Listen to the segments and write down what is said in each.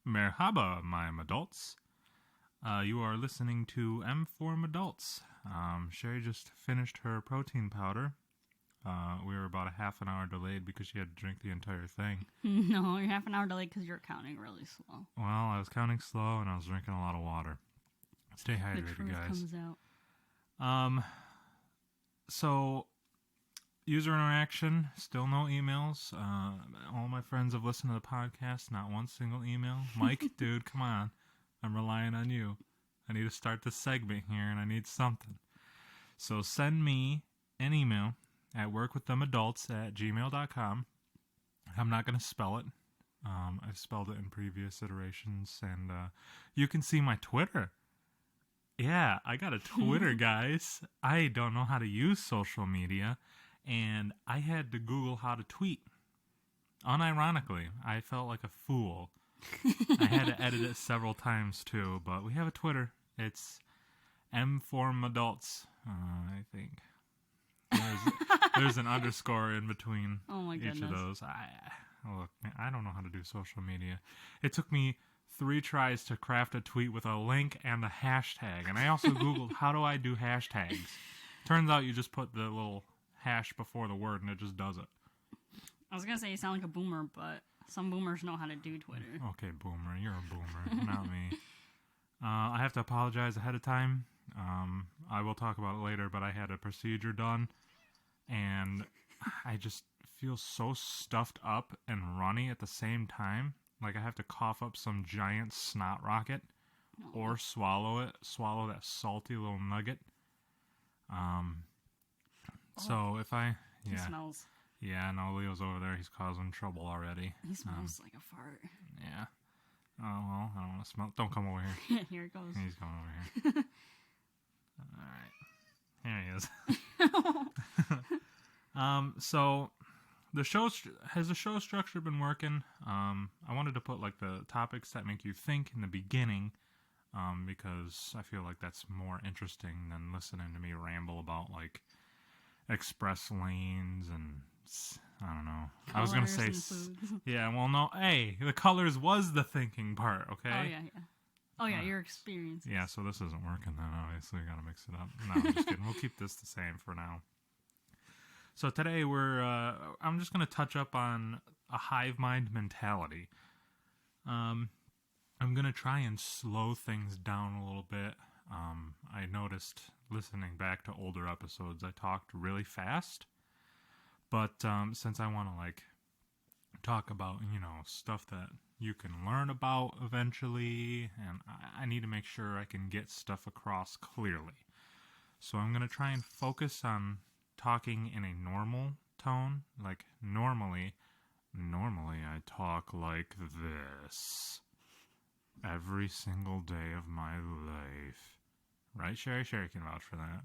Merhaba, my adults. You are listening to M4 Adults. Sheri just finished her protein powder. We were about a half an hour delayed because she had to drink the entire thing. No, you're half an hour delayed because you're counting really slow. Well, I was counting slow and I was drinking a lot of water. Stay hydrated, the truth guys. Comes out. So, user interaction, still no emails. All my friends have listened to the podcast, not one single email. Mike, dude, come on. I'm relying on you. I need to start this segment here, and I need something. So send me an email at workwiththemadults@gmail.com. I'm not going to spell it. I've spelled it in previous iterations, and you can see my Twitter. Yeah, I got a Twitter, guys. I don't know how to use social media, and I had to Google how to tweet. Unironically, I felt like a fool. I had to edit it several times, too, but we have a Twitter. It's M4Madults, I think. There's an underscore in between each of those. Look, man, I don't know how to do social media. It took me 3 tries to craft a tweet with a link and a hashtag. And I also Googled, how do I do hashtags? Turns out you just put the little hash before the word and it just does it. I was going to say you sound like a boomer, but some boomers know how to do Twitter. Okay, boomer. You're a boomer, not me. I have to apologize ahead of time. I will talk about it later, but I had a procedure done. And I just feel so stuffed up and runny at the same time. Like I have to cough up some giant snot rocket or swallow that salty little nugget. So if I... He smells. Yeah, no, Leo's over there. He's causing trouble already. He smells like a fart. Yeah. Oh, well, I don't want to smell... Don't come over here. Here it goes. He's going over here. All right. Here he is. So... the show structure been working? I wanted to put like the topics that make you think in the beginning, because I feel like that's more interesting than listening to me ramble about like express lanes and I don't know. Colors, I was gonna say, yeah. Well, no. Hey, the colors was the thinking part. Okay. Oh yeah. Oh yeah, your experience. Yeah. So this isn't working then. Obviously, we gotta mix it up. No, I'm just kidding. We'll keep this the same for now. So today I'm just going to touch up on a hive mind mentality. I'm going to try and slow things down a little bit. I noticed listening back to older episodes, I talked really fast. But since I want to like talk about, stuff that you can learn about eventually, and I need to make sure I can get stuff across clearly. So I'm going to try and focus on talking in a normal tone. Like normally I talk like this every single day of my life. Right, Sheri? Sheri can vouch for that.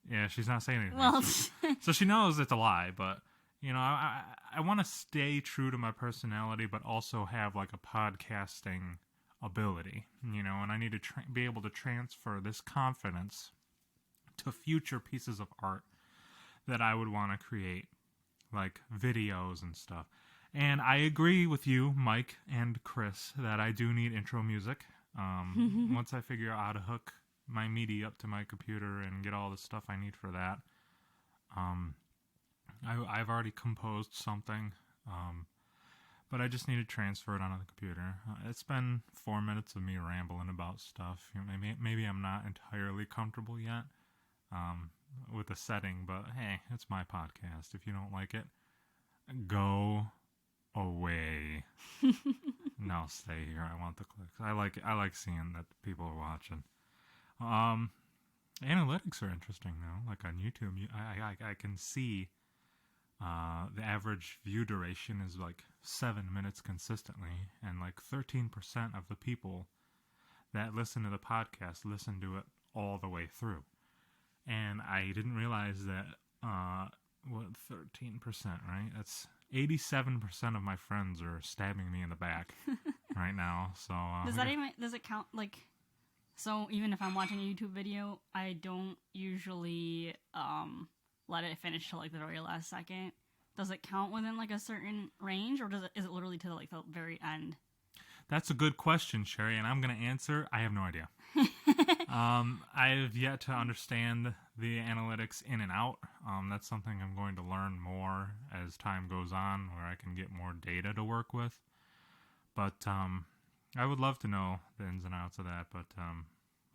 Yeah, she's not saying anything. Well, so she knows it's a lie, but I want to stay true to my personality, but also have like a podcasting ability, and I need to be able to transfer this confidence to future pieces of art that I would want to create, like videos and stuff. And I agree with you, Mike and Chris, that I do need intro music. Once I figure out how to hook my MIDI up to my computer and get all the stuff I need for that. I've already composed something, but I just need to transfer it onto the computer. It's been 4 minutes of me rambling about stuff. Maybe I'm not entirely comfortable yet with the setting, but hey, it's my podcast. If you don't like it, go away. No, stay here. I want the clicks. I like seeing that people are watching. Analytics are interesting though. Like on YouTube, I can see the average view duration is like 7 minutes consistently, and like 13% of the people that listen to the podcast listen to it all the way through. And I didn't realize that, 13%, right? That's 87% of my friends are stabbing me in the back right now. So does it count, like, so even if I'm watching a YouTube video, I don't usually let it finish till like the very last second. does it count within like a certain range, or is it literally to like the very end? That's a good question, Sheri, and I'm going to answer. I have no idea. I have yet to understand the analytics in and out. That's something I'm going to learn more as time goes on, where I can get more data to work with. But I would love to know the ins and outs of that. But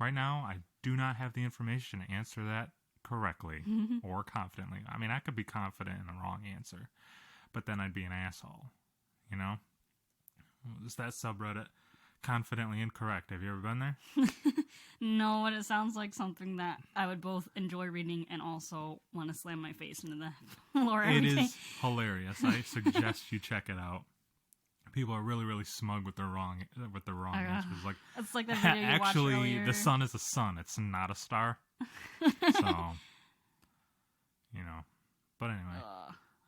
right now, I do not have the information to answer that correctly or confidently. I mean, I could be confident in the wrong answer, but then I'd be an asshole, you know? Is that subreddit confidently incorrect? Have you ever been there? No, but it sounds like something that I would both enjoy reading and also want to slam my face into the floor every day. It is hilarious. I suggest you check it out. People are really, really smug with their wrong answers. Like, it's like the video you watched actually, earlier. the sun is a sun. It's not a star. So, you know. But anyway,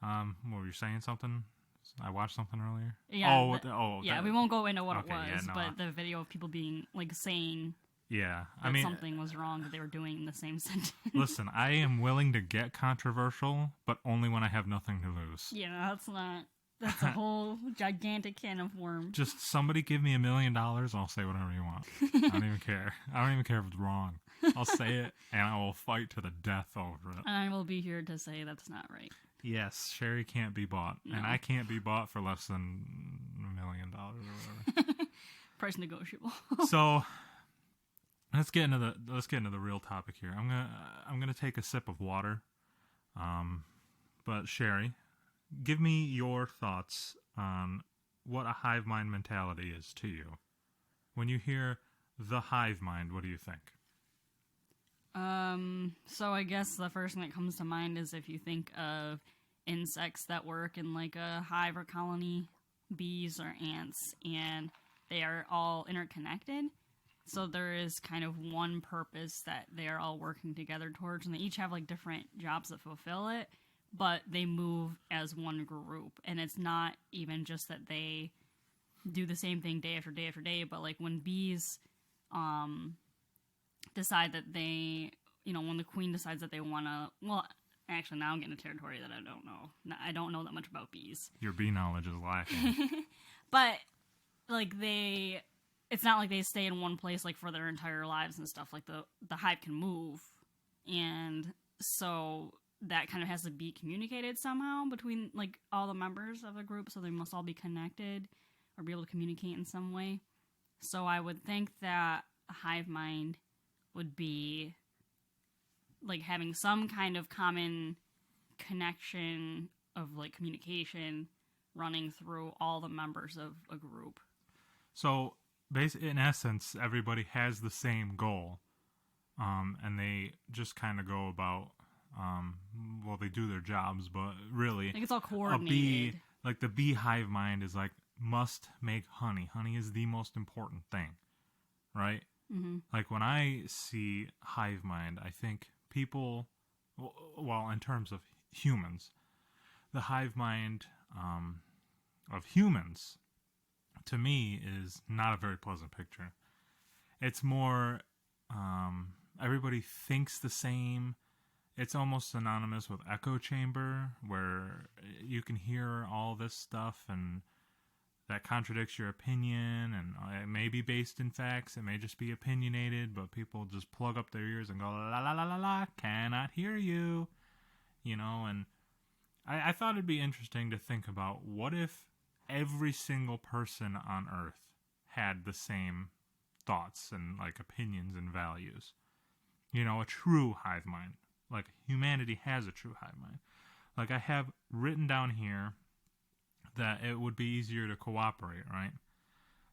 what were you saying? Something? I watched something earlier. Yeah. We won't go into what it was, yeah, no, but the video of people being like saying. Yeah, I mean something was wrong that they were doing in the same sentence. Listen, I am willing to get controversial, but only when I have nothing to lose. Yeah, that's a whole gigantic can of worms. Just somebody give me $1 million, and I'll say whatever you want. I don't even care. I don't even care if it's wrong. I'll say it, and I will fight to the death over it. And I will be here to say that's not right. Yes, Sheri can't be bought, No. and I can't be bought for less than $1 million or whatever. Price negotiable. So let's get into the real topic here. I'm gonna take a sip of water. But Sheri, give me your thoughts on what a hive mind mentality is to you. When you hear the hive mind, what do you think? So I guess the first thing that comes to mind is if you think of insects that work in like a hive or colony, bees or ants, and they are all interconnected. So there is kind of one purpose that they are all working together towards, and they each have like different jobs that fulfill it, but they move as one group. And it's not even just that they do the same thing day after day after day, but like when bees decide that they, when the queen decides that they want to, well, actually now I'm getting a territory that I don't know. I don't know that much about bees. Your bee knowledge is lacking. But like it's not like they stay in one place like for their entire lives and stuff. Like the hive can move, and so that kind of has to be communicated somehow between like all the members of the group, so they must all be connected or be able to communicate in some way. So I would think that a hive mind would be like having some kind of common connection of like communication running through all the members of a group. So in essence, everybody has the same goal, and they just kind of go about, they do their jobs, but really, it's all coordinated. The bee hive mind is like, must make honey. Honey is the most important thing, right? Mm-hmm. Like when I see hive mind, I think people, well, in terms of humans, the hive mind of humans, to me, is not a very pleasant picture. It's more, everybody thinks the same. It's almost synonymous with echo chamber, where you can hear all this stuff and that contradicts your opinion, and it may be based in facts, it may just be opinionated, but people just plug up their ears and go, la la la la la, cannot hear you, and I thought it'd be interesting to think about, what if every single person on Earth had the same thoughts and like opinions and values? A true hive mind. Like humanity has a true hive mind. Like I have written down here that it would be easier to cooperate, right?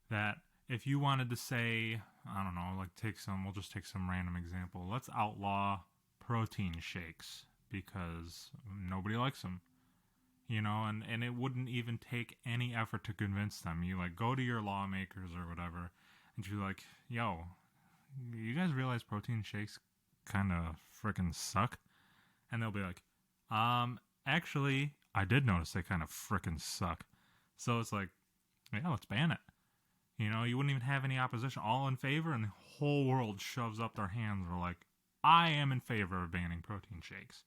That if you wanted to say, I don't know, we'll just take some random example. Let's outlaw protein shakes because nobody likes them. And it wouldn't even take any effort to convince them. You go to your lawmakers or whatever, and you're like, yo, you guys realize protein shakes kind of freaking suck? And they'll be like, actually, I did notice they kind of freaking suck. So it's like, yeah, let's ban it. You wouldn't even have any opposition. All in favor, and the whole world shoves up their hands. They're like, I am in favor of banning protein shakes.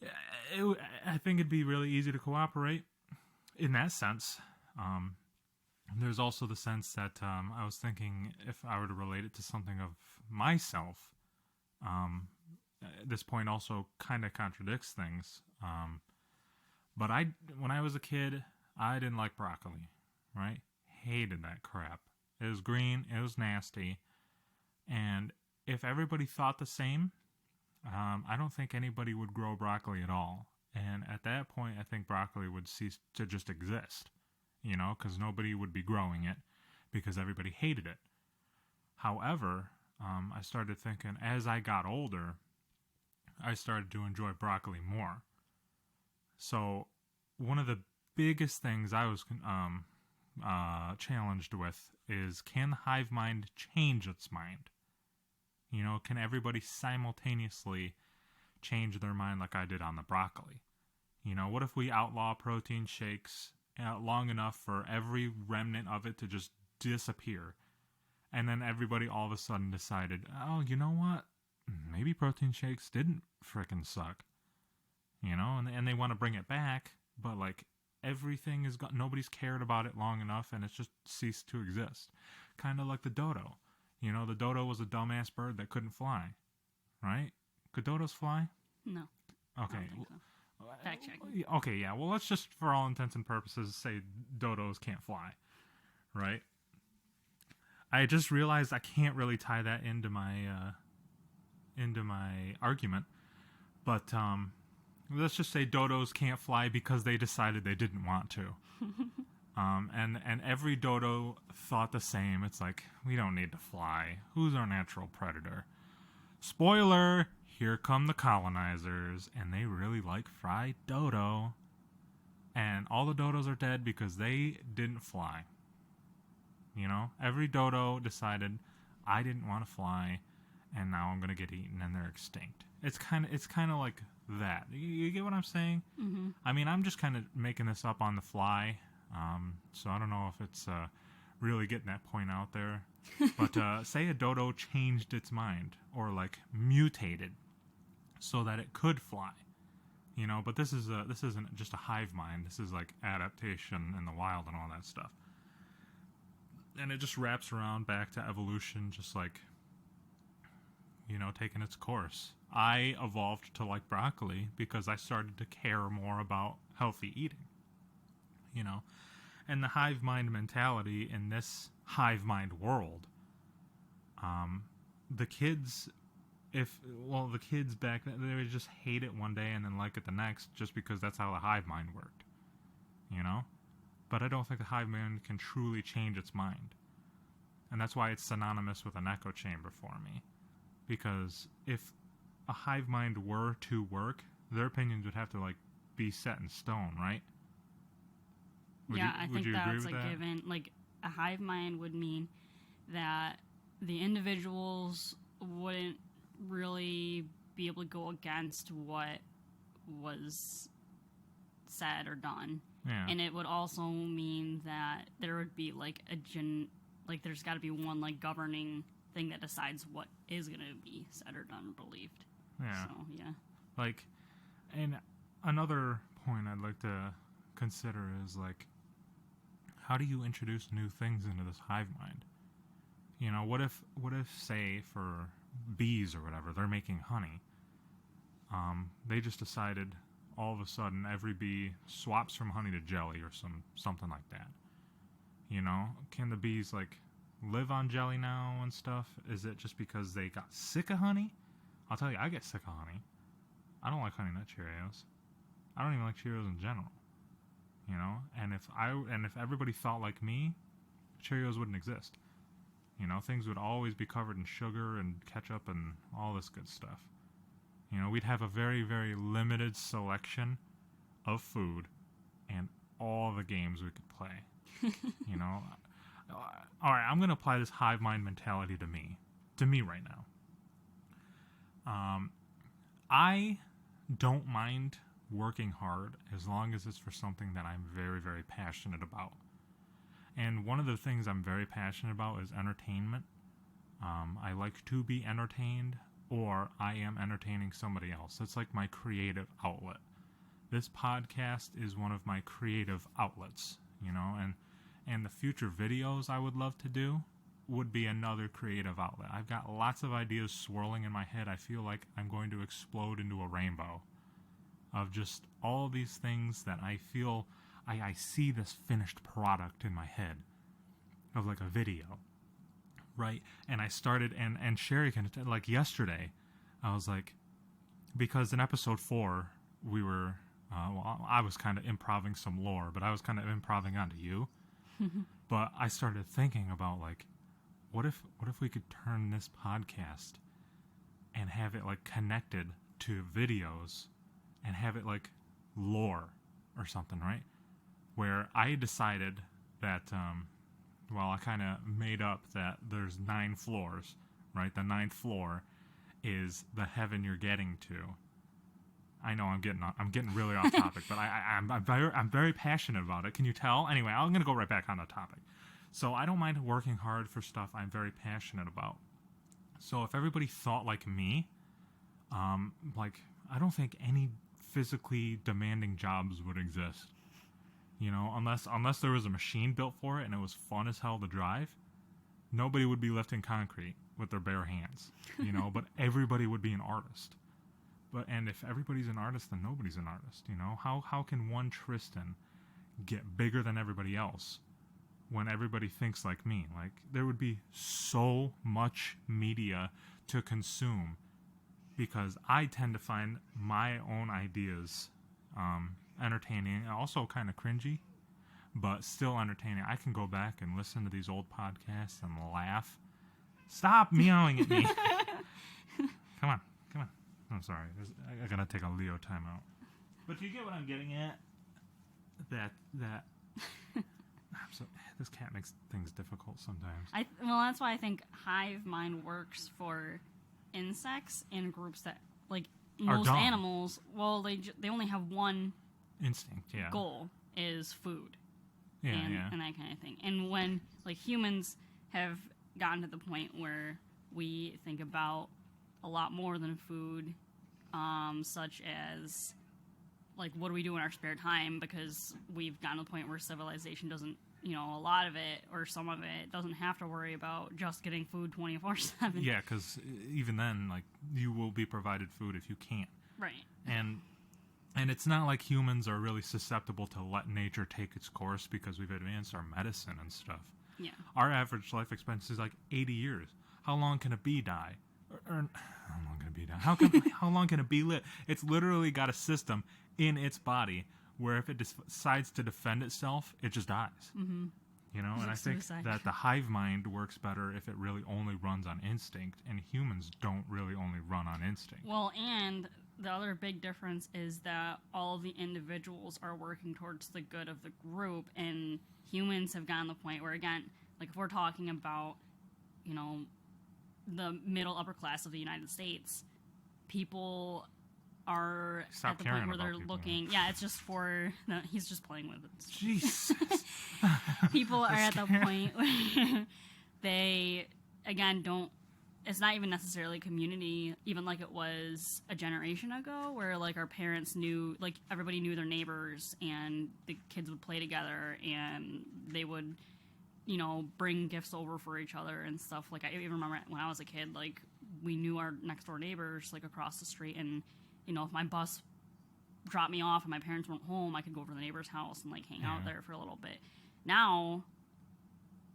I think it'd be really easy to cooperate in that sense. There's also the sense that I was thinking if I were to relate it to something of myself, this point also kind of contradicts things. But when I was a kid, I didn't like broccoli, right? Hated that crap. It was green, it was nasty, and if everybody thought the same, I don't think anybody would grow broccoli at all. And at that point, I think broccoli would cease to just exist, because nobody would be growing it because everybody hated it. However, I started thinking as I got older, I started to enjoy broccoli more. So one of the biggest things I was challenged with is, can the hive mind change its mind? Can everybody simultaneously change their mind like I did on the broccoli? What if we outlaw protein shakes long enough for every remnant of it to just disappear? And then everybody all of a sudden decided, oh, you know what? Maybe protein shakes didn't frickin' suck. And they want to bring it back, but like everything is gone. Nobody's cared about it long enough, and it's just ceased to exist. Kind of like the dodo. The dodo was a dumbass bird that couldn't fly, right? Could dodos fly? No. Okay. I don't think so. Fact check. Okay, yeah. Well, let's just, for all intents and purposes, say dodos can't fly, right? I just realized I can't really tie that into my argument, but let's just say dodos can't fly because they decided they didn't want to. And every dodo thought the same. It's like, we don't need to fly. Who's our natural predator? Spoiler, here come the colonizers, and they really like fried dodo. And all the dodos are dead because they didn't fly. Every dodo decided, I didn't want to fly, and now I'm going to get eaten, and they're extinct. It's kind of like that. You get what I'm saying? Mm-hmm. I mean, I'm just kind of making this up on the fly. So I don't know if it's really getting that point out there. But say a dodo changed its mind or like mutated so that it could fly. But this isn't just a hive mind. This is like adaptation in the wild and all that stuff. And it just wraps around back to evolution, just like, taking its course. I evolved to like broccoli because I started to care more about healthy eating. And the hive mind mentality in this hive mind world, the kids back then, they would just hate it one day and then like it the next, just because that's how the hive mind worked, but I don't think the hive mind can truly change its mind. And that's why it's synonymous with an echo chamber for me, because if a hive mind were to work, their opinions would have to like be set in stone, right? I think that's like that? Given, like a hive mind would mean that the individuals wouldn't really be able to go against what was said or done. Yeah. And it would also mean that there would be like there's got to be one like governing thing that decides what is going to be said or done or believed. Yeah. So, yeah. Like, and another point I'd like to consider is like, how do you introduce new things into this hive mind? What if say for bees or whatever, they're making honey. They just decided all of a sudden every bee swaps from honey to jelly or something like that. Can the bees like live on jelly now and stuff? Is it just because they got sick of honey? I'll tell you, I get sick of honey. I don't like Honey Nut Cheerios. I don't even like Cheerios in general. And if everybody thought like me, Cheerios wouldn't exist. Things would always be covered in sugar and ketchup and all this good stuff. We'd have a very, very limited selection of food and all the games we could play. All right, I'm going to apply this hive mind mentality to me right now. I don't mind working hard as long as it's for something that I'm very, very passionate about. And one of the things I'm very passionate about is entertainment. I like to be entertained. or I am entertaining somebody else. It's like my creative outlet. This podcast is one of my creative outlets, you know, and the future videos I would love to do would be another creative outlet. I've got lots of ideas swirling in my head. I feel like I'm going to explode into a rainbow of just all these things that I feel I see this finished product in my head of like a video, right? And I started, and Sheri can, like yesterday, I was like, because in episode 4, we were, well, I was kind of improvising some lore, but I was kind of improvising onto you. But I started thinking about like, what if we could turn this podcast and have it like connected to videos and have it like lore or something, right? Where I decided that, well, I kind of made up that there's 9 floors, right? The 9th floor is the heaven you're getting to. I know I'm getting really off topic, but I'm very passionate about it. Can you tell? Anyway, I'm gonna go right back on the topic. So I don't mind working hard for stuff I'm very passionate about. So if everybody thought like me, like I don't think any physically demanding jobs would exist. You know, unless there was a machine built for it and it was fun as hell to drive, nobody would be lifting concrete with their bare hands. You know, but everybody would be an artist. And if everybody's an artist, then nobody's an artist. You know, how can one Tristen get bigger than everybody else when everybody thinks like me? Like, there would be so much media to consume because I tend to find my own ideas entertaining and also kind of cringy, but still entertaining. I can go back and listen to these old podcasts and laugh. Stop meowing at me. Come on. I'm sorry. I gotta take a Leo timeout. But do you get what I'm getting at? That this cat makes things difficult sometimes. Well, that's why I think hive mind works for insects and groups that, like, most animals, well, they only have one instinct, yeah. Goal is food. Yeah, and that kind of thing. And when, like, humans have gotten to the point where we think about a lot more than food, such as, like, what do we do in our spare time, because we've gotten to the point where civilization doesn't, you know, a lot of it, or some of it, doesn't have to worry about just getting food 24/7. Yeah, because even then, like, you will be provided food if you can't. Right. And it's not like humans are really susceptible to let nature take its course because we've advanced our medicine and stuff. Yeah. Our average life expectancy is like 80 years. How long can a bee die? How long can a bee die? How long can a bee live? It's literally got a system in its body where if it decides to defend itself, it just dies. Mm-hmm. You know, and I think that the hive mind works better if it really only runs on instinct, and humans don't really only run on instinct. Well, and the other big difference is that all of the individuals are working towards the good of the group, and humans have gotten to the point where, again, like, if we're talking about, you know, the middle upper class of the United States, people are at the point where they're looking. Yeah, it's just for no. He's just playing with it. Jesus. People are at the point where they, again, don't. It's not even necessarily community, even like it was a generation ago, where, like, our parents knew, like, everybody knew their neighbors, and the kids would play together, and they would, you know, bring gifts over for each other and stuff. Like, I even remember when I was a kid, like, we knew our next door neighbors, like, across the street, and, you know, if my bus dropped me off and my parents weren't home, I could go over to the neighbor's house and, like, hang out there for a little bit. Now,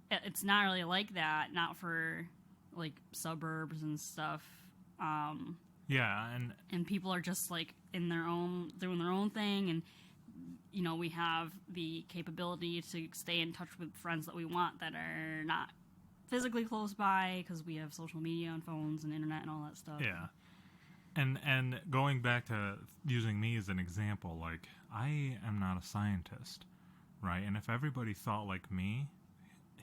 it's not really like that, not for, like, suburbs and stuff. Yeah, and people are just, like, in their own, doing their own thing, and, you know, we have the capability to stay in touch with friends that we want that are not physically close by, because we have social media and phones and internet and all that stuff. Yeah. And going back to using me as an example, like, I am not a scientist, right? And if everybody thought like me,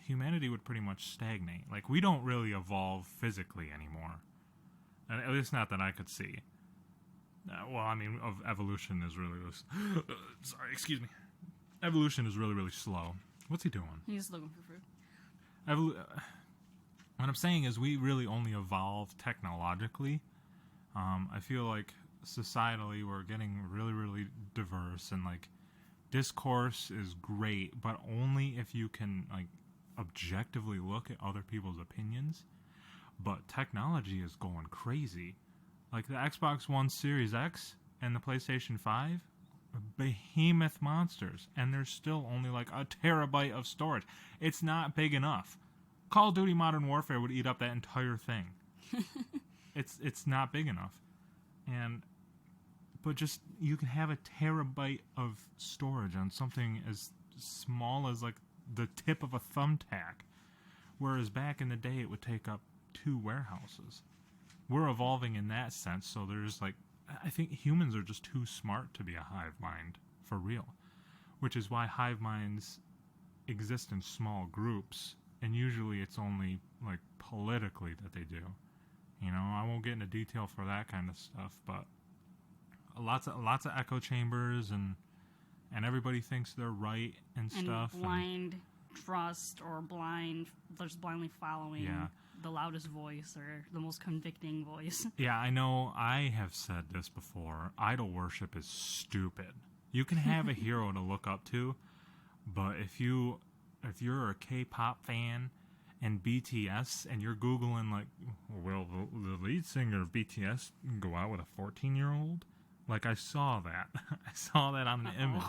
humanity would pretty much stagnate. Like, we don't really evolve physically anymore. At least not that I could see. Well, I mean, evolution is really sorry, excuse me. Evolution is really, really slow. What's he doing? He's looking for food. What I'm saying is we really only evolve technologically I feel like societally we're getting really, really diverse, and like discourse is great, but only if you can like objectively look at other people's opinions. But technology is going crazy. Like the Xbox One Series X and the PlayStation 5, behemoth monsters, and there's still only like a terabyte of storage. It's not big enough. Call of Duty Modern Warfare would eat up that entire thing. It's not big enough. But just you can have a terabyte of storage on something as small as like the tip of a thumbtack, whereas back in the day it would take up 2 warehouses. We're evolving in that sense, so there's like, I think humans are just too smart to be a hive mind for real, which is why hive minds exist in small groups, and usually it's only like politically that they do. You know, I won't get into detail for that kind of stuff, but lots of echo chambers, and everybody thinks they're right and stuff. Blind trust, or just blindly following the loudest voice or the most convicting voice. Yeah, I know I have said this before. Idol worship is stupid. You can have a hero to look up to, but if you're a K-pop fan and BTS, and you're Googling like, will the lead singer of BTS go out with a 14-year-old? Like, I saw that. I saw that on an image.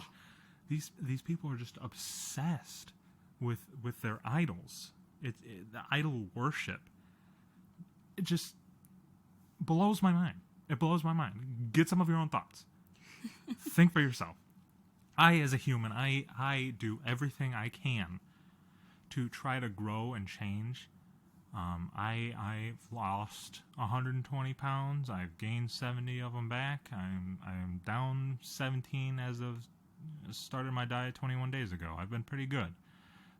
These people are just obsessed with their idols. The idol worship. It just blows my mind. It blows my mind. Get some of your own thoughts. Think for yourself. I, as a human, I do everything I can to try to grow and change. I've lost 120 pounds. I've gained 70 of them back. I'm down 17 as of started my diet 21 days ago. I've been pretty good.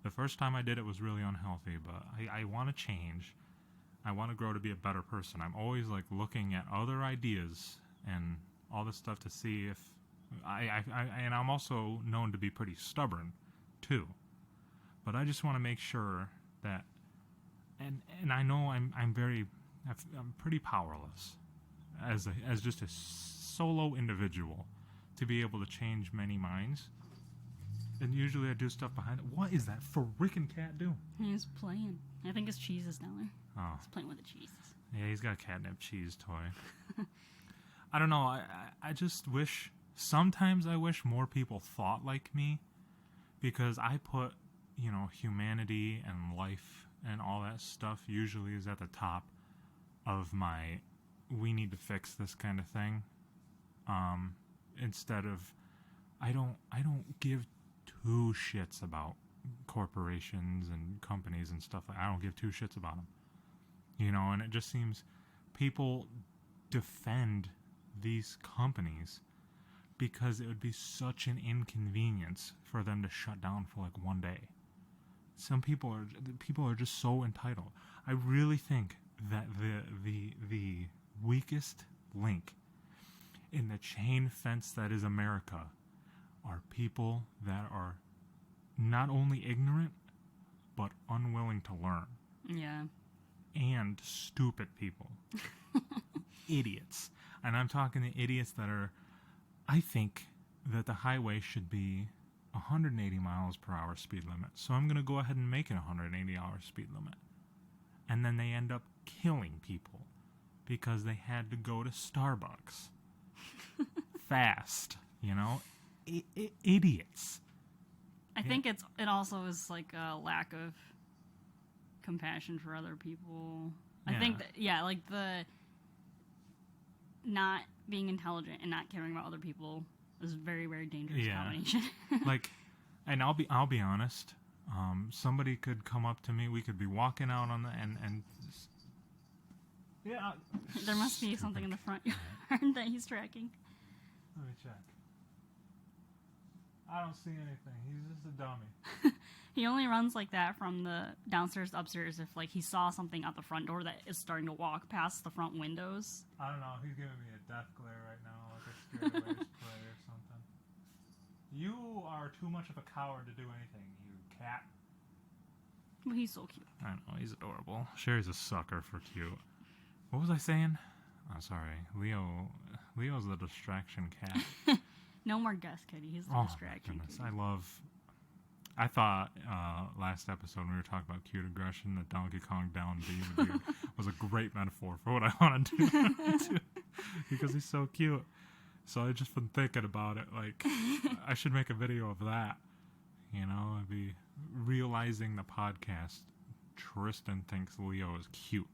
The first time I did it was really unhealthy, but I want to change. I want to grow to be a better person. I'm always like looking at other ideas and all this stuff to see if and I'm also known to be pretty stubborn too. But I just want to make sure that, and I know I'm pretty powerless as just a solo individual to be able to change many minds. And usually I do stuff behind it. What is that freaking cat doing? He's playing. I think his cheese is down there. Oh. He's playing with the cheese. Yeah, he's got a catnip cheese toy. I don't know. I just wish, sometimes I wish more people thought like me, because I put, humanity and life and all that stuff usually is at the top of my, we need to fix this kind of thing. Instead of, I don't give 2 shits about corporations and companies and stuff. I don't give 2 shits about them. And it just seems people defend these companies because it would be such an inconvenience for them to shut down for like 1 day. Some people are just so entitled. I really think that the weakest link in the chain fence that is America are people that are not only ignorant, but unwilling to learn. Yeah. And stupid people. Idiots. And I'm talking the idiots that are, I think that the highway should be 180 miles per hour speed limit. So I'm going to go ahead and make it 180 hour speed limit. And then they end up killing people because they had to go to Starbucks. Fast, idiots. I think it also is like a lack of compassion for other people. I think that, like the not being intelligent and not caring about other people is a very, very dangerous combination. And I'll be honest. Somebody could come up to me. We could be walking out on the and there must be something in the front yard that he's tracking. Let me check. I don't see anything. He's just a dummy. He only runs like that from the downstairs to upstairs if like he saw something out the front door that is starting to walk past the front windows. I don't know. He's giving me a death glare right now, like a scared away spray or something. You are too much of a coward to do anything, you cat. Well, he's so cute. I know, he's adorable. Sherry's a sucker for cute. What was I saying? I'm sorry, Leo's the distraction cat. No more Gus Kitty. He's the Oh distraction. my goodness, I thought last episode when we were talking about cute aggression, that Donkey Kong Down B was a great metaphor for what I want to do because he's so cute. So I've just been thinking about it. Like, I should make a video of that. You know, I'd be realizing the podcast. Tristen thinks Leo is cute.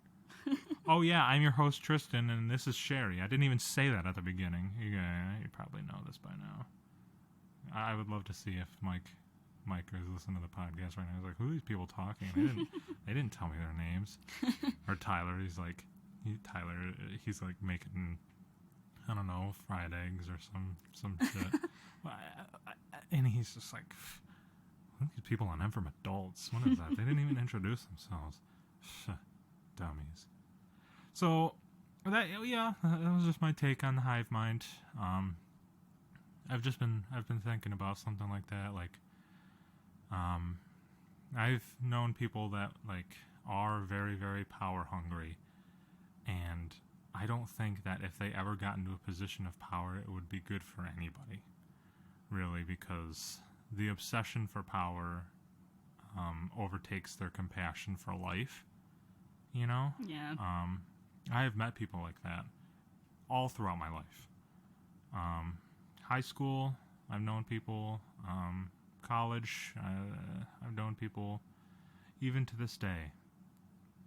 Oh yeah, I'm your host Tristen, and this is Sheri. I didn't even say that at the beginning. You probably know this by now. I would love to see if Mike is listening to the podcast right now. He's like, who are these people talking? They didn't tell me their names. Or Tyler, he's like making, I don't know, fried eggs or some shit. And he's just like, who are these people on M from Adults? What is that? They didn't even introduce themselves. Dummies. So that was just my take on the hive mind. I've been thinking about something like that. Like, I've known people that like are very, very power hungry, and I don't think that if they ever got into a position of power, it would be good for anybody, really, because the obsession for power overtakes their compassion for life. You know? Yeah. I have met people like that all throughout my life. High school, I've known people. College, I've known people. Even to this day,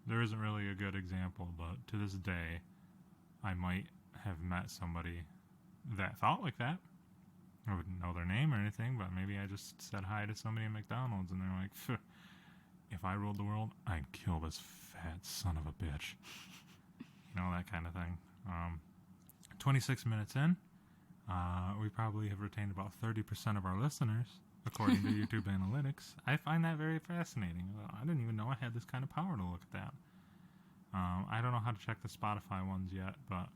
there isn't really a good example, but to this day, I might have met somebody that thought like that. I wouldn't know their name or anything, but maybe I just said hi to somebody at McDonald's, and they're like, if I ruled the world, I'd kill this fat son of a bitch. You know, that kind of thing. 26 minutes in, we probably have retained about 30% of our listeners, according to YouTube analytics. I find that very fascinating. I didn't even know I had this kind of power to look at that. I don't know how to check the Spotify ones yet, but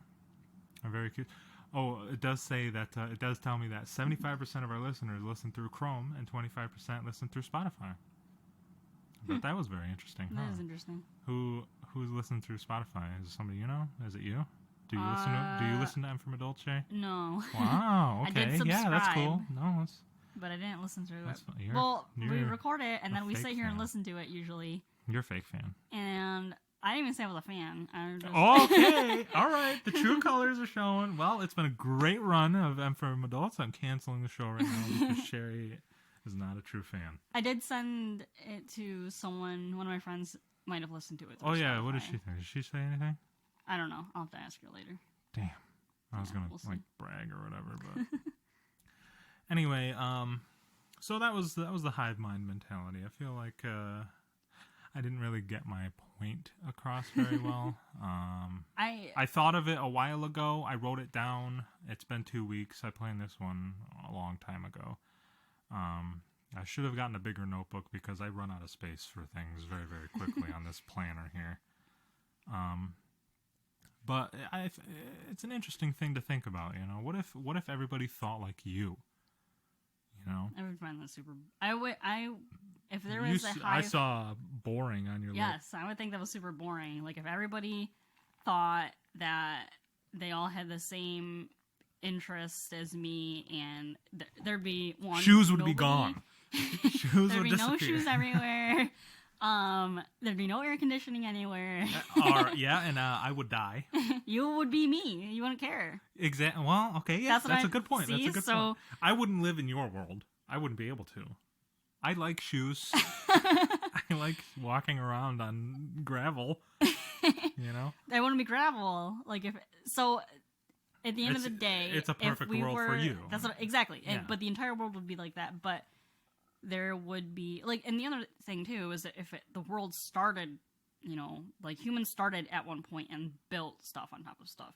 I'm very curious. Oh, it does say that, it does tell me that 75% of our listeners listen through Chrome and 25% listen through Spotify. But that was very interesting. That is interesting. Who's listening through Spotify? Is it somebody you know? Is it you? Do you listen to M from Adult, Shay? No. Wow. Okay. I did subscribe, yeah, that's cool. No, but I didn't listen through it. You're we record it and then we sit here fan. and listen to it usually. You're a fake fan. And I didn't even say I was a fan. Okay. All right. The true colors are showing. Well, it's been a great run of M from Adults. I'm canceling the show right now because Sheri is not a true fan. I did send it to someone. One of my friends might have listened to it. Oh yeah, what did she think? Did she say anything? I don't know. I'll have to ask her later. Damn, I was gonna brag or whatever, but anyway, so that was the hive mind mentality. I feel like I didn't really get my point across very well. I thought of it a while ago. I wrote it down. It's been 2 weeks. I planned this one a long time ago. I should have gotten a bigger notebook because I run out of space for things very, very quickly on this planner here. But it's an interesting thing to think about, you know. What if everybody thought like you? You know? I would find that super... if there was a hive... I saw boring on your list. Yes, I would think that was super boring. Like, if everybody thought that they all had the same interests as me, and there'd be one... Shoes would be gone. Shoes would disappear. There'd be no shoes everywhere. There'd be no air conditioning anywhere. And I would die. You would be me. You wouldn't care. Exactly. Well, okay, yeah, that's a good point. See? That's a good point. I wouldn't live in your world. I wouldn't be able to. I like shoes. I like walking around on gravel. You know? There wouldn't be gravel. Like if so. At the end of the day, it's a perfect world for you. That's what, exactly. Yeah. But the entire world would be like that. But there would be and the other thing too is that if the world started, you know, like humans started at one point and built stuff on top of stuff,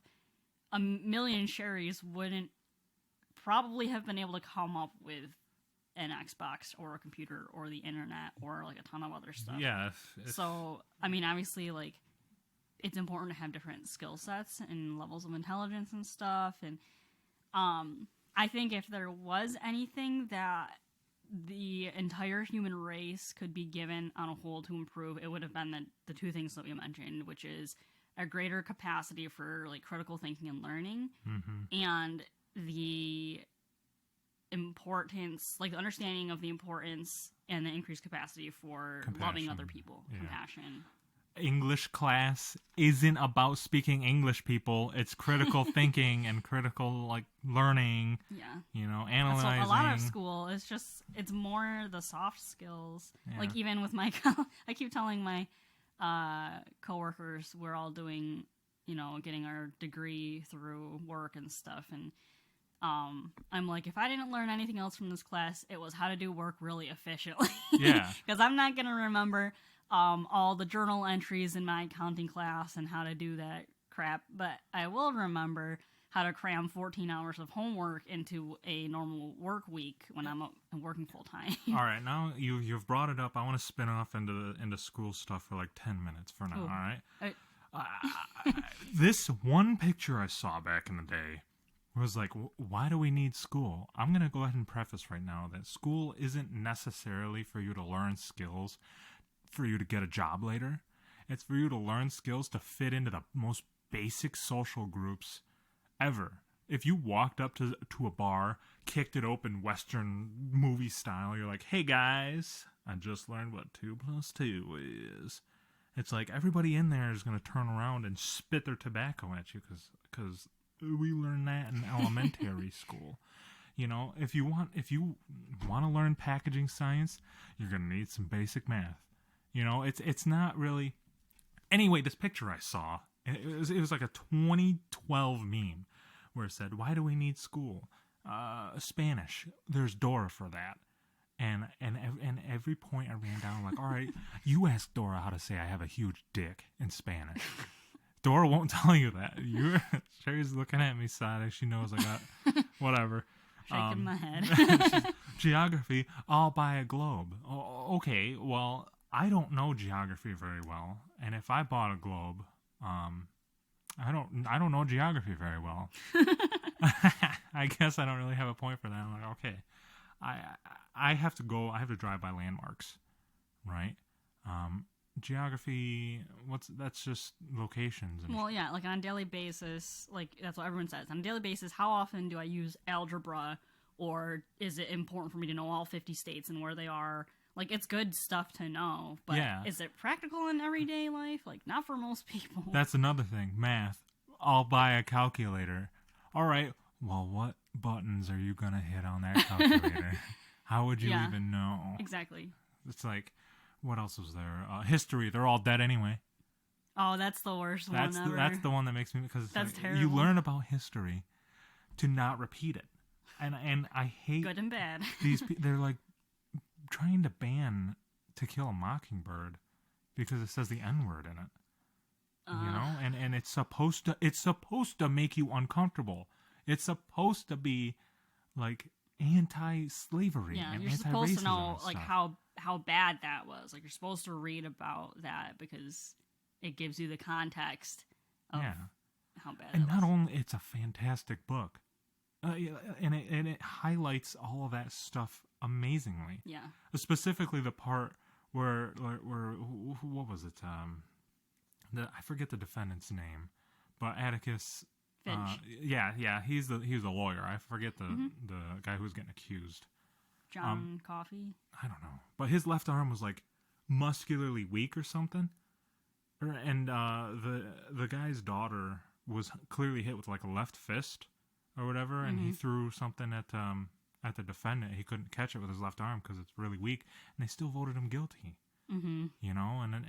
a million Sheris wouldn't probably have been able to come up with an Xbox or a computer or the internet or like a ton of other stuff. Yeah. So I mean, obviously, like, it's important to have different skill sets and levels of intelligence and stuff. And I think if there was anything that the entire human race could be given on a whole to improve, it would have been the two things that we mentioned, which is a greater capacity for like critical thinking and learning, Mm-hmm. and the importance, like the understanding of the importance and the increased capacity for loving other people, compassion. English class isn't about speaking English, people. It's critical thinking and critical like learning. Yeah. Analyzing. So a lot of school is just, it's more the soft skills. Yeah. Like even with my, I keep telling my coworkers we're all doing, getting our degree through work and stuff, and I'm like, if I didn't learn anything else from this class, it was how to do work really efficiently. Yeah. Because I'm not gonna remember all the journal entries in my accounting class and how to do that crap, but I will remember how to cram 14 hours of homework into a normal work week when I'm working full time. All right, now you've brought it up. I want to spin off into school stuff for like 10 minutes for now. Ooh. All right. This one picture I saw back in the day was like, why do we need school? I'm going to go ahead and preface right now that school isn't necessarily for you to learn skills for you to get a job later. It's for you to learn skills to fit into the most basic social groups ever. If you walked up to a bar, kicked it open Western movie style, you're like, hey guys, I just learned what 2 + 2 is. It's like everybody in there is going to turn around and spit their tobacco at you because we learned that in elementary school. If you want to learn packaging science, you're going to need some basic math. It's not really. Anyway, this picture I saw, it was like a 2012 meme where it said, "Why do we need school? Spanish. There's Dora for that." And every point I ran down, I'm like, all right, you ask Dora how to say I have a huge dick in Spanish. Dora won't tell you that. Sheri's looking at me sad. She knows I got whatever. Shaking my head. Geography, I'll buy a globe. Okay, well, I don't know geography very well, and if I bought a globe, I don't know geography very well. I guess I don't really have a point for that. I'm like, okay, I have to drive by landmarks, right? Geography, that's just locations. Well, yeah, like on a daily basis, like that's what everyone says. On a daily basis, how often do I use algebra, or is it important for me to know all 50 states and where they are? Like, it's good stuff to know, but is it practical in everyday life? Like, not for most people. That's another thing. Math. I'll buy a calculator. All right, well, what buttons are you going to hit on that calculator? How would you even know? Exactly. It's like, what else was there? History. They're all dead anyway. Oh, that's the worst one ever. That's the one that makes me, because that's like, terrible. You learn about history to not repeat it. And I hate... Good and bad. They're like trying to ban To Kill a Mockingbird because it says the N-word in it. And it's supposed to make you uncomfortable. It's supposed to be like anti-slavery and you're anti-racism supposed to know and like stuff. how bad that was. Like, you're supposed to read about that because it gives you the context of how bad and it was. not only it's a fantastic book, and it highlights all of that stuff amazingly. Yeah. Specifically the part where what was it? I forget the defendant's name, but Atticus. Finch. He was a lawyer. I forget the guy who was getting accused. John Coffey. I don't know, but his left arm was like muscularly weak or something, and the guy's daughter was clearly hit with like a left fist or whatever, and he threw something at the defendant. He couldn't catch it with his left arm because it's really weak, and they still voted him guilty. Mm-hmm.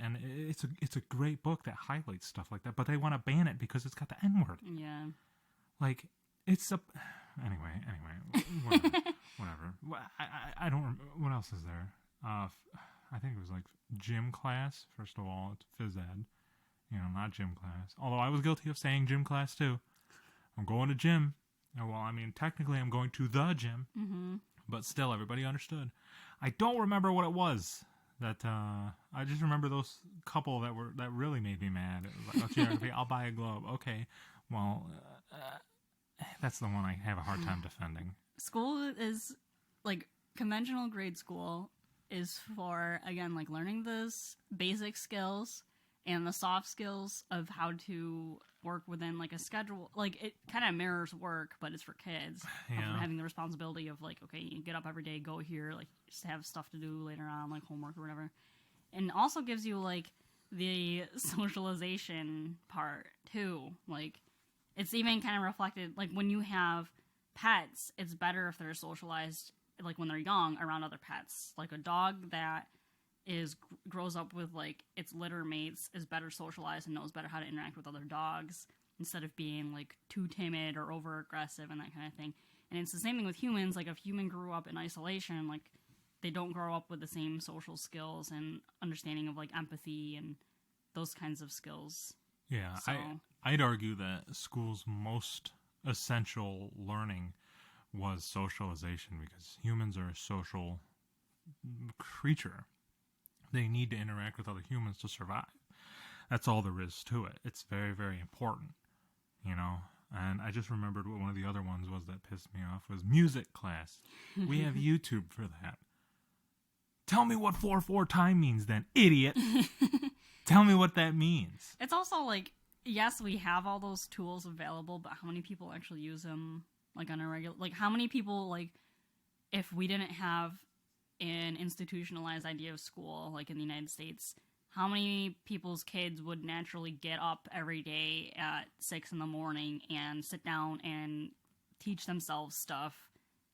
And it's a great book that highlights stuff like that, but they want to ban it because it's got the N-word. Yeah. Like, anyway, whatever. I don't remember. What else is there? I think it was like gym class. First of all, it's phys ed. Not gym class. Although I was guilty of saying gym class too. I'm going to gym. Well, I mean, technically I'm going to the gym. Mm-hmm. But still, everybody understood. I don't remember what it was. I just remember those couple that really made me mad. It was like, geography, I'll buy a globe. Okay, well, that's the one I have a hard time defending. School is, like, conventional grade school is for, again, like, learning those basic skills and the soft skills of how to work within like a schedule. Like it kind of mirrors work, but it's for kids. Yeah. Having the responsibility of like, okay, you get up every day, go here, like just have stuff to do later on, like homework or whatever. And also gives you like the socialization part too. Like it's even kind of reflected, like when you have pets, it's better if they're socialized like when they're young around other pets. Like a dog that grows up with like its litter mates is better socialized and knows better how to interact with other dogs instead of being like too timid or over aggressive and that kind of thing. And it's the same thing with humans. Like if human grew up in isolation, like they don't grow up with the same social skills and understanding of like empathy and those kinds of skills. Yeah, So, I'd argue that school's most essential learning was socialization, because humans are a social creature. They need to interact with other humans to survive. That's all there is to it. It's very, very important, you know? And I just remembered what one of the other ones was that pissed me off was music class. We have YouTube for that. Tell me what 4/4 time means then, idiot. Tell me what that means. it's also like, yes, we have all those tools available, but how many people actually use them like on a regular, like how many people, like if we didn't have an institutionalized idea of school, like in the United States, how many people's kids would naturally get up every day at 6 a.m. and sit down and teach themselves stuff?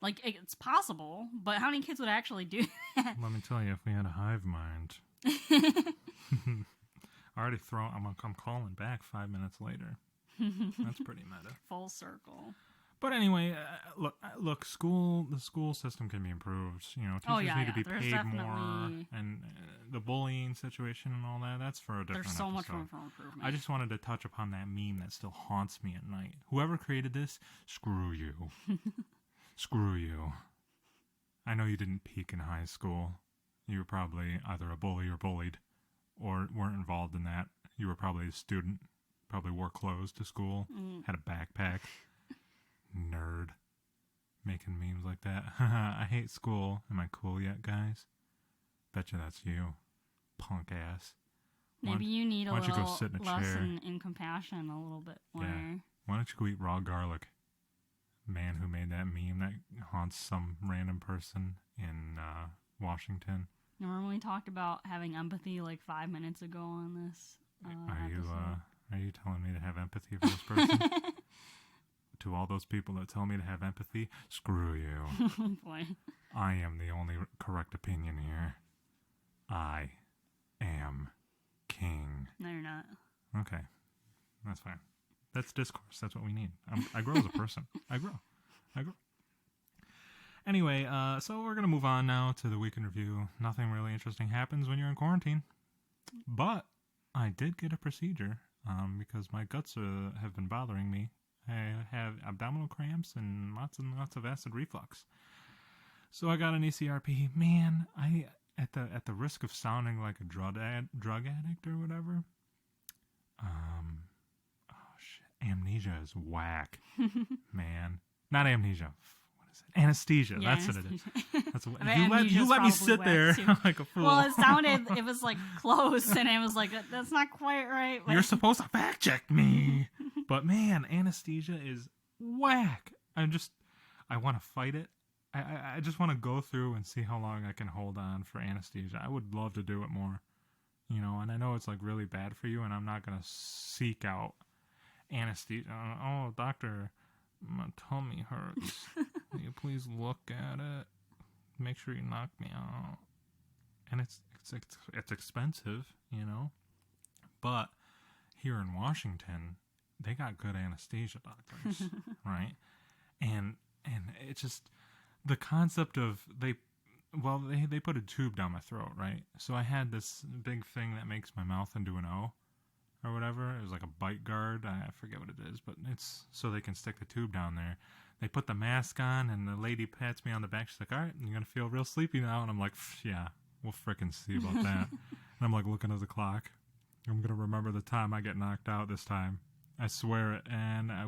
Like, it's possible, but how many kids would actually do that? Let me tell you, if we had a hive mind. I'm calling back 5 minutes later. That's pretty meta. Full circle. But anyway, look, the school system can be improved. You know, teachers need to be There's paid definitely more, and the bullying situation and all that. That's for a different There's so much episode. room for improvement. I just wanted to touch upon that meme that still haunts me at night. Whoever created this, screw you. Screw you. I know you didn't peak in high school. You were probably either a bully or bullied, or weren't involved in that. You were probably a student, probably wore clothes to school, had a backpack. Nerd. Making memes like that. I hate school. Am I cool yet, guys? Betcha that's you. Punk ass. Maybe you need a why don't you go little sit in a lesson chair? in compassion a little bit more. Yeah. Why don't you go eat raw garlic? Man who made that meme that haunts some random person in Washington. Remember when we talked about having empathy like 5 minutes ago on this Are you telling me to have empathy for this person? To all those people that tell me to have empathy, screw you. Boy. I am the only correct opinion here. I am king. No, you're not. Okay. That's fine. That's discourse. That's what we need. I grow as a person. I grow. Anyway, so we're going to move on now to the week in review. Nothing really interesting happens when you're in quarantine. But I did get a procedure because my guts have been bothering me. I have abdominal cramps and lots of acid reflux. So I got an ECRP. Man, at the risk of sounding like a drug addict or whatever, amnesia is whack. Man, not amnesia. What is it? Anesthesia. Yeah, that's anesthesia. what it is. That's what, Amnesia's you let me probably sit whack, there too. like a fool. Well, it was like close, and it was like, that's not quite right. You're supposed to fact check me. But man, anesthesia is whack. I want to fight it. I just want to go through and see how long I can hold on for anesthesia. I would love to do it more, you know, and I know it's like really bad for you, and I'm not going to seek out anesthesia. Oh, doctor, my tummy hurts. Will you please look at it? Make sure you knock me out. And it's expensive, you know, but here in Washington, they got good anesthesia doctors, right? And it's just the concept of they put a tube down my throat, right? So I had this big thing that makes my mouth into an O or whatever. It was like a bite guard. I forget what it is, but it's so they can stick the tube down there. They put the mask on, and the lady pats me on the back. She's like, all right, you're going to feel real sleepy now. And I'm like, yeah, we'll frickin' see about that. And I'm like looking at the clock. I'm going to remember the time I get knocked out this time. I swear it. And I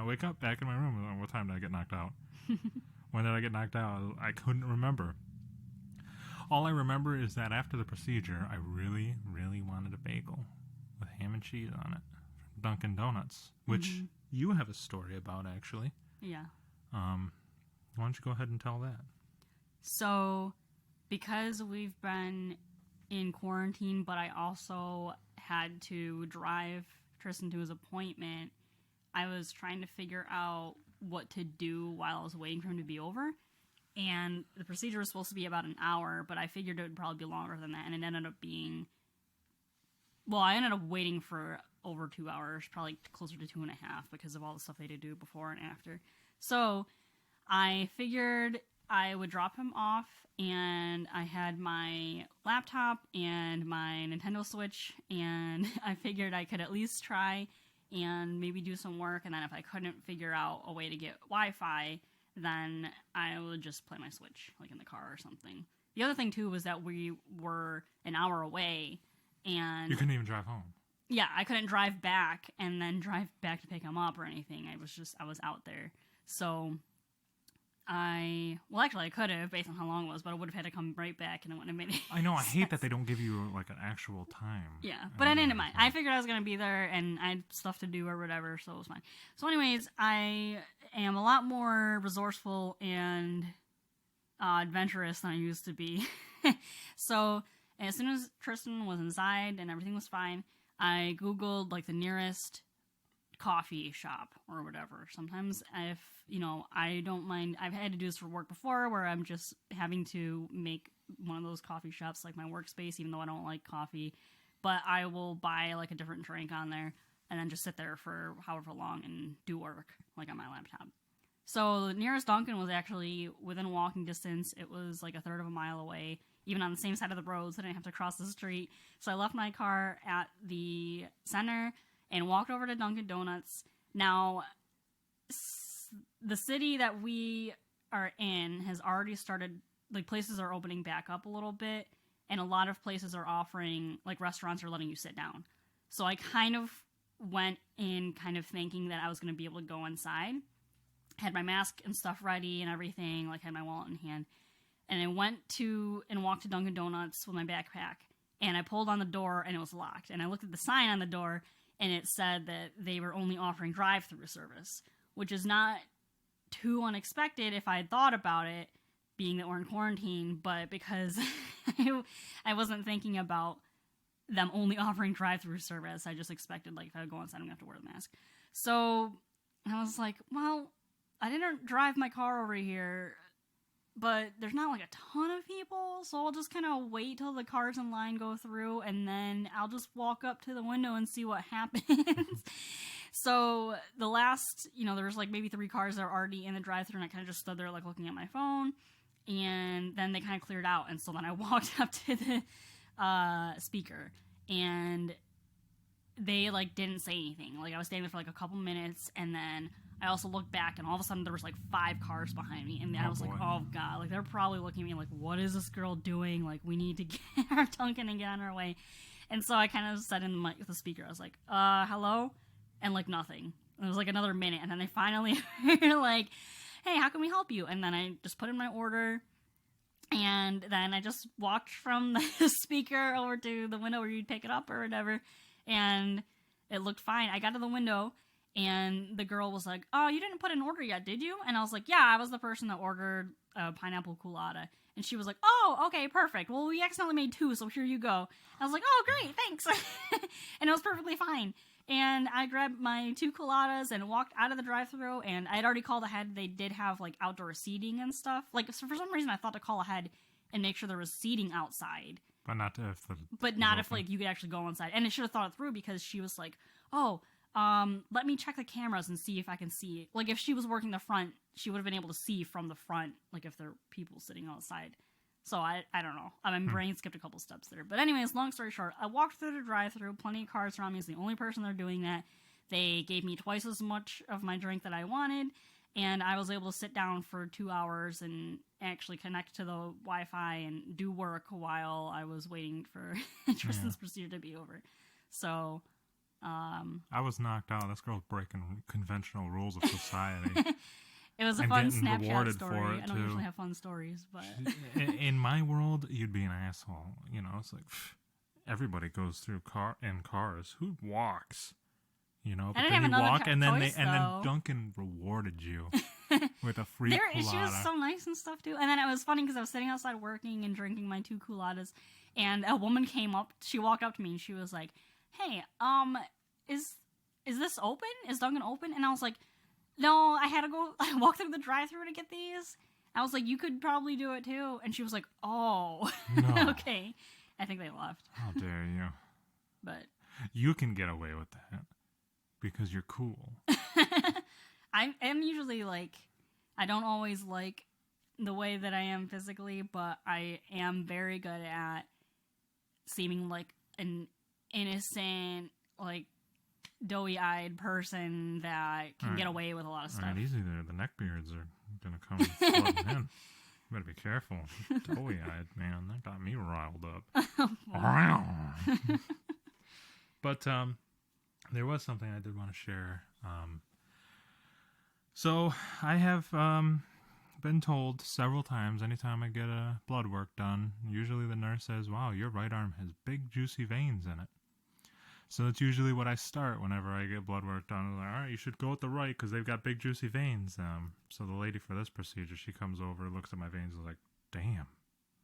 wake up back in my room. Like, what time did I get knocked out? When did I get knocked out? I couldn't remember. All I remember is that after the procedure, I really, really wanted a bagel. with ham and cheese on it. Dunkin' Donuts, which you have a story about, actually. Yeah. Why don't you go ahead and tell that? So, because we've been in quarantine, but I also had to drive Tristen to his appointment, I was trying to figure out what to do while I was waiting for him to be over. And the procedure was supposed to be about an hour, but I figured it would probably be longer than that. And it ended up being... Well, I ended up waiting for over 2 hours, probably closer to 2.5, because of all the stuff they had to do before and after. So, I figured I would drop him off, and I had my laptop and my Nintendo Switch, and I figured I could at least try and maybe do some work, and then if I couldn't figure out a way to get Wi-Fi, then I would just play my Switch, like in the car or something. The other thing, too, was that we were an hour away, and... You couldn't even drive home. Yeah, I couldn't drive back and then drive back to pick him up or anything. I was out there. So, well, actually, I could have, based on how long it was, but I would have had to come right back, and it wouldn't have made I know, I sense. hate that they don't give you, like, an actual time. Yeah, but I didn't mind. I figured I was going to be there, and I had stuff to do or whatever, so it was fine. So anyways, I am a lot more resourceful and adventurous than I used to be. So, as soon as Tristen was inside and everything was fine, I Googled, like, the nearest coffee shop or whatever. Sometimes if, I don't mind, I've had to do this for work before where I'm just having to make one of those coffee shops like my workspace, even though I don't like coffee, but I will buy like a different drink on there and then just sit there for however long and do work like on my laptop. So the nearest Dunkin' was actually within walking distance. It was like a third of a mile away, even on the same side of the road, so I didn't have to cross the street. So I left my car at the center and walked over to Dunkin' Donuts. Now, the city that we are in has already started, like, places are opening back up a little bit, and a lot of places are offering, like, restaurants are letting you sit down. So I kind of went in kind of thinking that I was going to be able to go inside. Had my mask and stuff ready and everything, like, had my wallet in hand. And I went to and walked to Dunkin' Donuts with my backpack, and I pulled on the door, and it was locked. And I looked at the sign on the door, and it said that they were only offering drive-thru service, which is not too unexpected if I had thought about it, being that we're in quarantine, but because I wasn't thinking about them only offering drive-thru service, I just expected, like, if I would go inside, I'm going to have to wear the mask. So I was like, well, I didn't drive my car over here, but there's not, like, a ton of people, so I'll just kind of wait till the cars in line go through, and then I'll just walk up to the window and see what happens. So the last, there was, like, maybe 3 cars that were already in the drive-thru, and I kind of just stood there, like, looking at my phone, and then they kind of cleared out, and so then I walked up to the speaker, and they, like, didn't say anything. Like, I was standing there for, like, a couple minutes, and then I also looked back, and all of a sudden there was, like, 5 cars behind me, and I was like, oh, God. Like, they're probably looking at me like, what is this girl doing? Like, we need to get our Dunkin' and get on our way. And so I kind of said in the speaker, I was like, hello? And, like, nothing. And it was, like, another minute, and then they finally were like, hey, how can we help you? And then I just put in my order, and then I just walked from the speaker over to the window where you'd pick it up or whatever, and it looked fine. I got to the window, and the girl was like, oh, you didn't put an order yet, did you? And I was like, yeah, I was the person that ordered a pineapple colada. And she was like, oh, okay, perfect. Well, we accidentally made 2, so here you go. I was like, oh, great, thanks. And it was perfectly fine. And I grabbed my 2 coladas and walked out of the drive-thru, and I had already called ahead. They did have, like, outdoor seating and stuff. Like, so for some reason, I thought to call ahead and make sure there was seating outside. But not if like, you could actually go inside. And I should have thought it through, because she was like, oh, let me check the cameras and see if I can see it. Like, if she was working the front, she would have been able to see from the front, like, if there are people sitting outside. So I don't know. My brain skipped a couple steps there. But anyways, long story short, I walked through the drive-thru, plenty of cars around me. I was the only person there doing that. They gave me twice as much of my drink that I wanted, and I was able to sit down for 2 hours and actually connect to the Wi-Fi and do work while I was waiting for Tristen's procedure to be over. So I was knocked out. This girl's breaking conventional rules of society. It was a and fun getting Snapchat rewarded story. for it, I don't too. usually have fun stories, but In my world, you'd be an asshole. It's like, everybody goes through cars. Who walks? You know, but I didn't then have you another walk, and then choice, and then though. Duncan rewarded you with a free She was culotta. so nice and stuff too. And then it was funny because I was sitting outside working and drinking my 2 culottes, and a woman came up. She walked up to me and she was like, "Hey, is this open? Is Dunkin' open?" And I was like, "No, I had to go walk through the drive-thru to get these." I was like, "You could probably do it too." And she was like, "Oh, No. okay." I think they left. How dare you? But You can get away with that because you're cool. I'm usually like, I don't always like the way that I am physically, but I am very good at seeming like an innocent, like doughy-eyed person that can get away with a lot of All stuff. right, easy there. The neckbeards are gonna come flooding in. You better be careful. Doughy-eyed, man. That got me riled up. But there was something I did want to share. So I have been told several times anytime I get a blood work done, usually the nurse says, "Wow, your right arm has big juicy veins in it." So that's usually what I start whenever I get blood work done. I'm like, all right, you should go with the right because they've got big juicy veins. So the lady for this procedure, she comes over, looks at my veins, and is like, "Damn,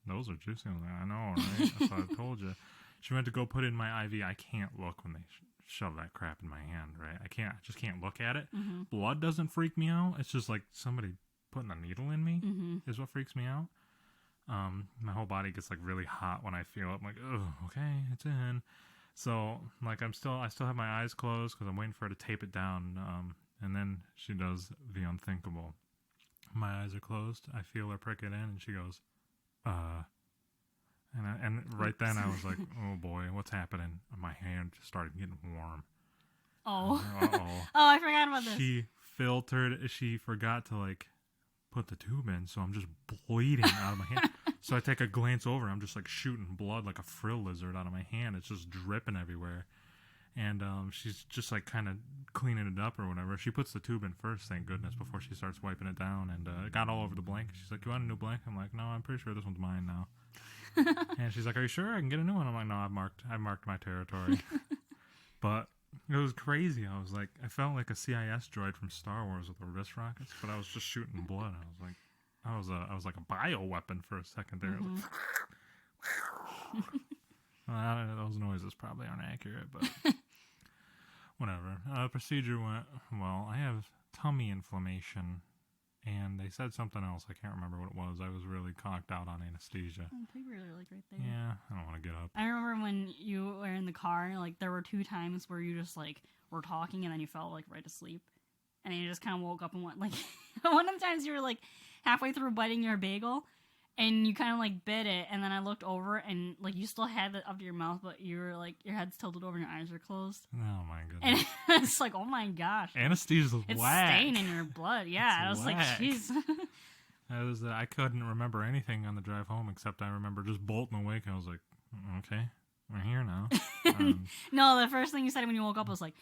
those are juicy." I was like, "I know, right? That's what I told you." She went to go put in my IV. I can't look when they shove that crap in my hand, right? I just can't look at it. Mm-hmm. Blood doesn't freak me out. It's just like somebody putting a needle in me is what freaks me out. My whole body gets like really hot when I feel it. I'm like, oh, okay, it's in. So like I still have my eyes closed because I'm waiting for her to tape it down. And then she does the unthinkable. My eyes are closed. I feel her prick it in, and she goes, And right then I was like, oh boy, what's happening? And my hand just started getting warm. Oh. Uh-oh. Oh, I forgot about this. She forgot to like put the tube in, so I'm just bleeding out of my hand. So I take a glance over, I'm just like shooting blood like a frill lizard out of my hand. It's just dripping everywhere. And she's just like kind of cleaning it up or whatever. She puts the tube in first, thank goodness, before she starts wiping it down. And it got all over the blanket. She's like, "You want a new blanket?" I'm like, "No, I'm pretty sure this one's mine now." And she's like, "Are you sure I can get a new one?" I'm like, "No, I've marked my territory." But it was crazy. I felt like a CIS droid from Star Wars with the wrist rockets, but I was just shooting blood. I was like a bioweapon for a second there. Mm-hmm. Like, those noises probably aren't accurate, but whatever. The procedure went well. I have tummy inflammation, and they said something else. I can't remember what it was. I was really conked out on anesthesia. They were really great there. Yeah, I don't want to get up. I remember when you were in the car, like there were 2 times where you just like were talking and then you fell like right asleep, and then you just kind of woke up and went like. One of the times you were like halfway through biting your bagel, and you kind of like bit it, and then I looked over and like you still had it up to your mouth, but you were like your head's tilted over and your eyes are closed. Oh my goodness! And it's like, oh my gosh, anesthesia's it's whack. staying in your blood. Yeah, I was whack. like, jeez. I couldn't remember anything on the drive home except I remember just bolting awake. I was like, okay, we're here now. No, the first thing you said when you woke up was like,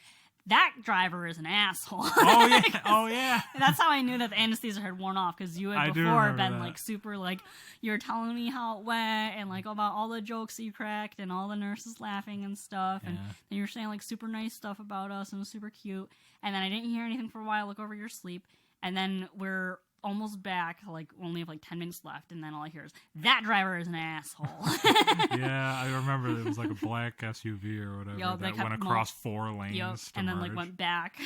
"That driver is an asshole." Oh yeah, oh yeah. That's how I knew that the anesthesia had worn off, because you had before been like super like, you were telling me how it went and like about all the jokes you cracked and all the nurses laughing and stuff, and then you were saying like super nice stuff about us and it was super cute. And then I didn't hear anything for a while. Look over your sleep, and then we're almost back, like only have like 10 minutes left, and then all I hear is, "That driver is an asshole." Yeah, I remember it was like a black SUV or whatever that went across 4 lanes to and then merge. like went back.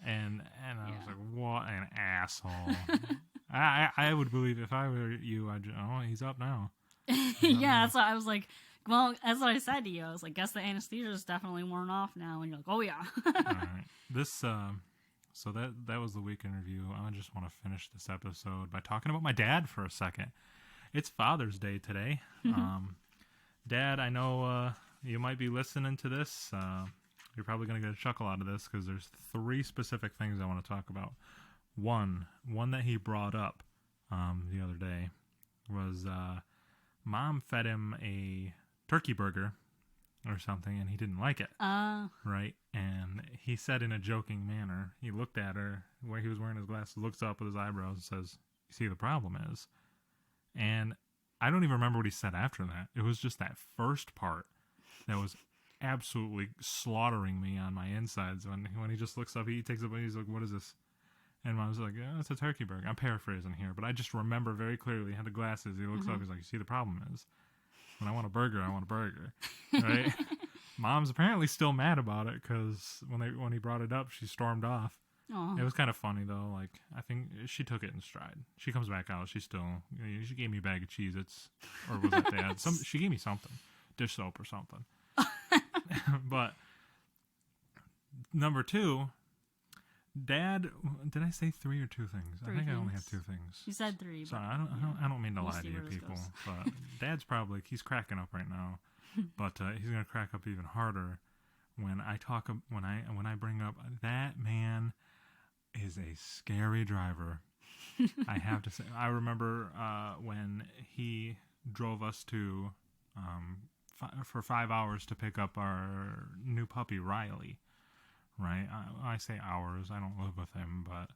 and I was like, what an asshole. I would believe if I were you, he's up now. Yeah, that's what I was like. Well, that's what I said to you. I was like, guess the anesthesia is definitely worn off now. And you're like, oh yeah. All right. So that was the week in review. I just want to finish this episode by talking about my dad for a second. It's Father's Day today. Dad, I know you might be listening to this. You're probably going to get a chuckle out of this because there's 3 specific things I want to talk about. One that he brought up the other day was Mom fed him a turkey burger or something, and he didn't like it. Right? And he said in a joking manner, he looked at her where he was wearing his glasses, looks up with his eyebrows and says, "You see, the problem is." And I don't even remember what he said after that. It was just that first part that was absolutely slaughtering me on my insides. When he just looks up, he takes a bite, he's like, what is this? And Mom's like, yeah, it's a turkey burger. I'm paraphrasing here, but I just remember very clearly. He had the glasses. He looks up, he's like, you see, the problem is, when I want a burger, I want a burger, right? Mom's apparently still mad about it, because when he brought it up, she stormed off. Aww. It was kind of funny, though. Like, I think she took it in stride. She comes back out. She gave me a bag of Cheez-Its. Or was that Dad? She gave me something. Dish soap or something. But number 2, Dad, did I say 3 or 2 things? I think I only have 2 things. You said 3. Sorry, I don't mean to lie to you people. But Dad's probably, he's cracking up right now. But he's going to crack up even harder when I bring up that man is a scary driver. I have to say, I remember when he drove us to for 5 hours to pick up our new puppy Riley. Right, I say hours. I don't live with him, but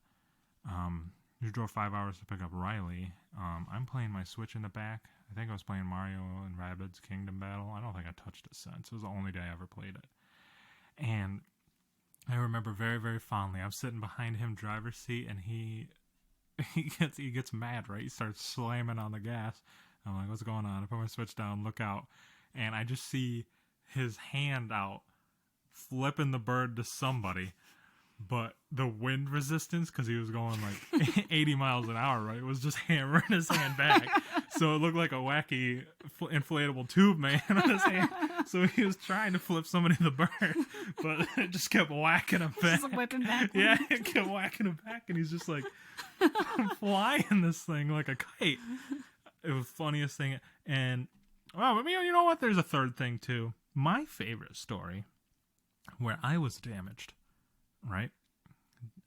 he drove 5 hours to pick up Riley. I'm playing my Switch in the back. I think I was playing Mario and Rabbids Kingdom Battle. I don't think I touched it since. It was the only day I ever played it. And I remember very, very fondly, I'm sitting behind him, driver's seat, and he gets mad, right? He starts slamming on the gas. I'm like, what's going on? I put my Switch down, look out, and I just see his hand out, flipping the bird to somebody. But the wind resistance, because he was going like 80 miles an hour, right? It was just hammering his hand back. So it looked like a wacky inflatable tube man on his hand. So he was trying to flip somebody the bird, but it just kept whacking him back. Just whipping back. Yeah, it kept whacking him back, and he's just like flying this thing like a kite. It was the funniest thing. And, well, you know what? There's a third thing, too. My favorite story, where I was damaged, right?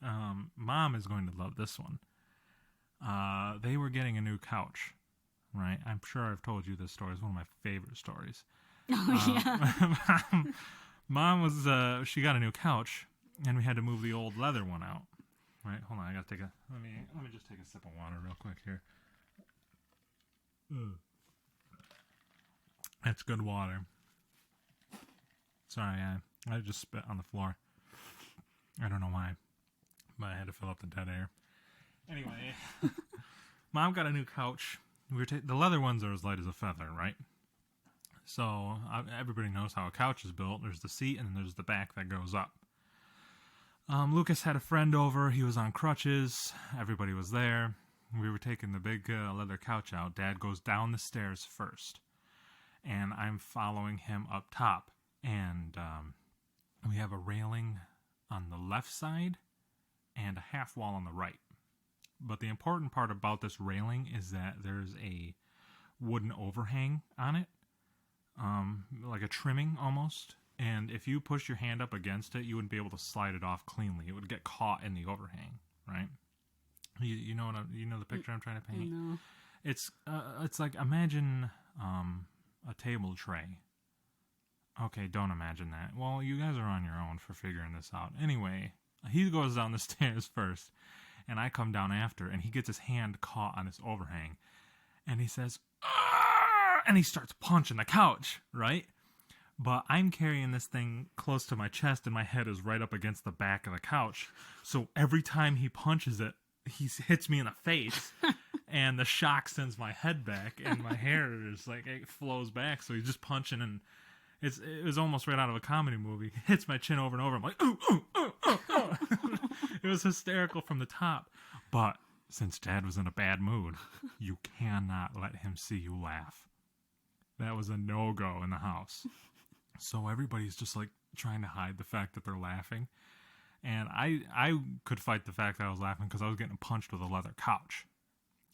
Mom is going to love this one. They were getting a new couch, right? I'm sure I've told you this story. It's one of my favorite stories. Oh, yeah. Mom was, she got a new couch, and we had to move the old leather one out. Right? Hold on, I gotta let me just take a sip of water real quick here. That's good water. Sorry, I just spit on the floor. I don't know why, but I had to fill up the dead air. Anyway, Mom got a new couch. The leather ones are as light as a feather, right? So everybody knows how a couch is built. There's the seat, and there's the back that goes up. Lucas had a friend over. He was on crutches. Everybody was there. We were taking the big leather couch out. Dad goes down the stairs first, and I'm following him up top. And we have a railing on the left side and a half wall on the right. But the important part about this railing is that there's a wooden overhang on it, like a trimming almost. And if you push your hand up against it, you wouldn't be able to slide it off cleanly. It would get caught in the overhang, right? You know you know the picture I'm trying to paint? No. It's like, imagine a table tray. Okay, don't imagine that. Well, you guys are on your own for figuring this out. Anyway, he goes down the stairs first, and I come down after, and he gets his hand caught on this overhang, and he says, "Arr!" And he starts punching the couch, right? But I'm carrying this thing close to my chest, and my head is right up against the back of the couch. So every time he punches it, he hits me in the face, and the shock sends my head back, and my hair is like, it flows back. So he's just punching, and it was almost right out of a comedy movie. He hits my chin over and over. I'm like, ooh, ooh, ooh, ooh, ooh. It was hysterical from the top. But since Dad was in a bad mood, you cannot let him see you laugh. That was a no-go in the house. So everybody's just like trying to hide the fact that they're laughing. And I could fight the fact that I was laughing because I was getting punched with a leather couch.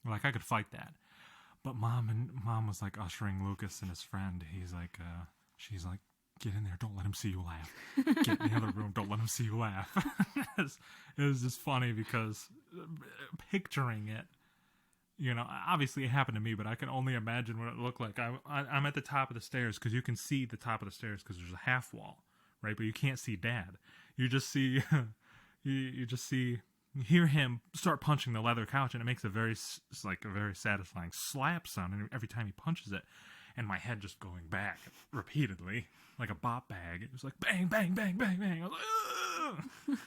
Like, I could fight that. But Mom was like ushering Lucas and his friend. She's like, get in there, don't let him see you laugh. Get in the other room, don't let him see you laugh. It was just funny because picturing it, you know, obviously it happened to me, but I can only imagine what it looked like. I'm at the top of the stairs, because you can see the top of the stairs because there's a half wall, right? But you can't see Dad. You just see, you hear him start punching the leather couch, and it makes a very satisfying slap sound every time he punches it. and my head just going back repeatedly like a bop bag. It was like bang, bang, bang, bang, bang. I was like,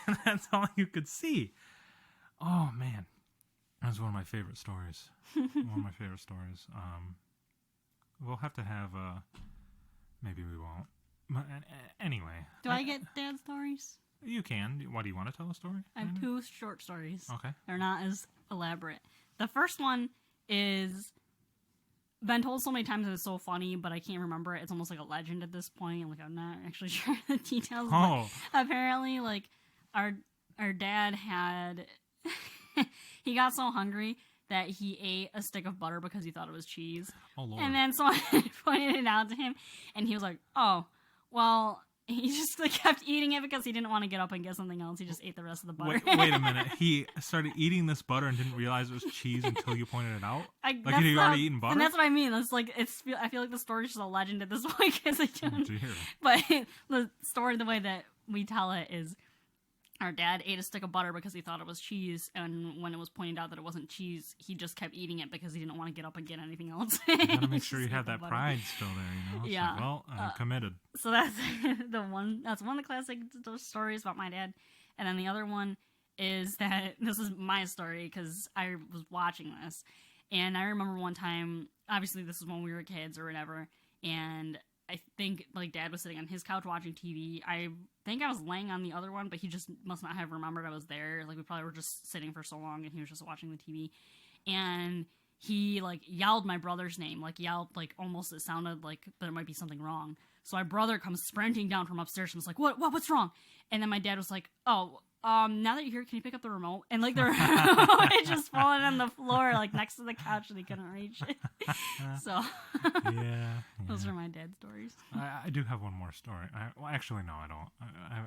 and that's all you could see. Oh man, that was one of my favorite stories. We'll have to have maybe we won't. Anyway, Do I get dad stories? You can. What, do you want to tell a story? I have 2 short stories. Okay. They're not as elaborate. The first one is been told so many times, it's so funny, but I can't remember it. It's almost like a legend at this point. Like, I'm not actually sure the details. Oh. But apparently, like, our dad had... he got so hungry that he ate a stick of butter because he thought it was cheese. Oh, Lord. And then someone pointed it out to him, and he was like, oh, well... He just kept eating it because he didn't want to get up and get something else. He just ate the rest of the butter. Wait a minute. He started eating this butter and didn't realize it was cheese until you pointed it out? Like, had you already eaten butter? And that's what I mean. It's like, I feel like the story's just a legend at this point. Cause I don't, oh, dear. But the story, the way that we tell it is, our dad ate a stick of butter because he thought it was cheese, and when it was pointed out that it wasn't cheese, he just kept eating it because he didn't want to get up and get anything else. You gotta make sure you have that pride still there, It's yeah. Like, well, I'm committed. So that's that's one of the classic stories about my dad. And then the other one is that, this is my story because I was watching this, and I remember one time, obviously this is when we were kids or whatever, and I think, like, Dad was sitting on his couch watching TV. I think I was laying on the other one, but he just must not have remembered I was there. Like, we probably were just sitting for so long, and he was just watching the TV. And he, like, yelled my brother's name. Like, yelled, like, almost it sounded like there might be something wrong. So my brother comes sprinting down from upstairs and was like, what's wrong? And then my dad was like, oh, now that you're here, can you pick up the remote? And, like, the remote had just fallen on the floor, like, next to the couch, and he couldn't reach it. So, yeah. Those are my dad's stories. I do have one more story. Well, actually, no, I don't.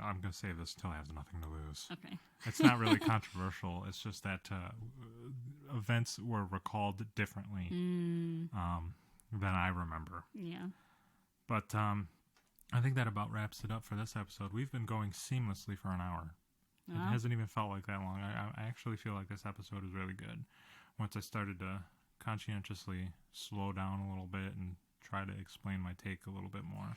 I'm going to save this till I have nothing to lose. Okay. It's not really controversial. It's just that events were recalled differently than I remember. Yeah. But I think that about wraps it up for this episode. We've been going seamlessly for an hour. It hasn't even felt like that long. I actually feel like this episode is really good. Once I started to conscientiously slow down a little bit and try to explain my take a little bit more.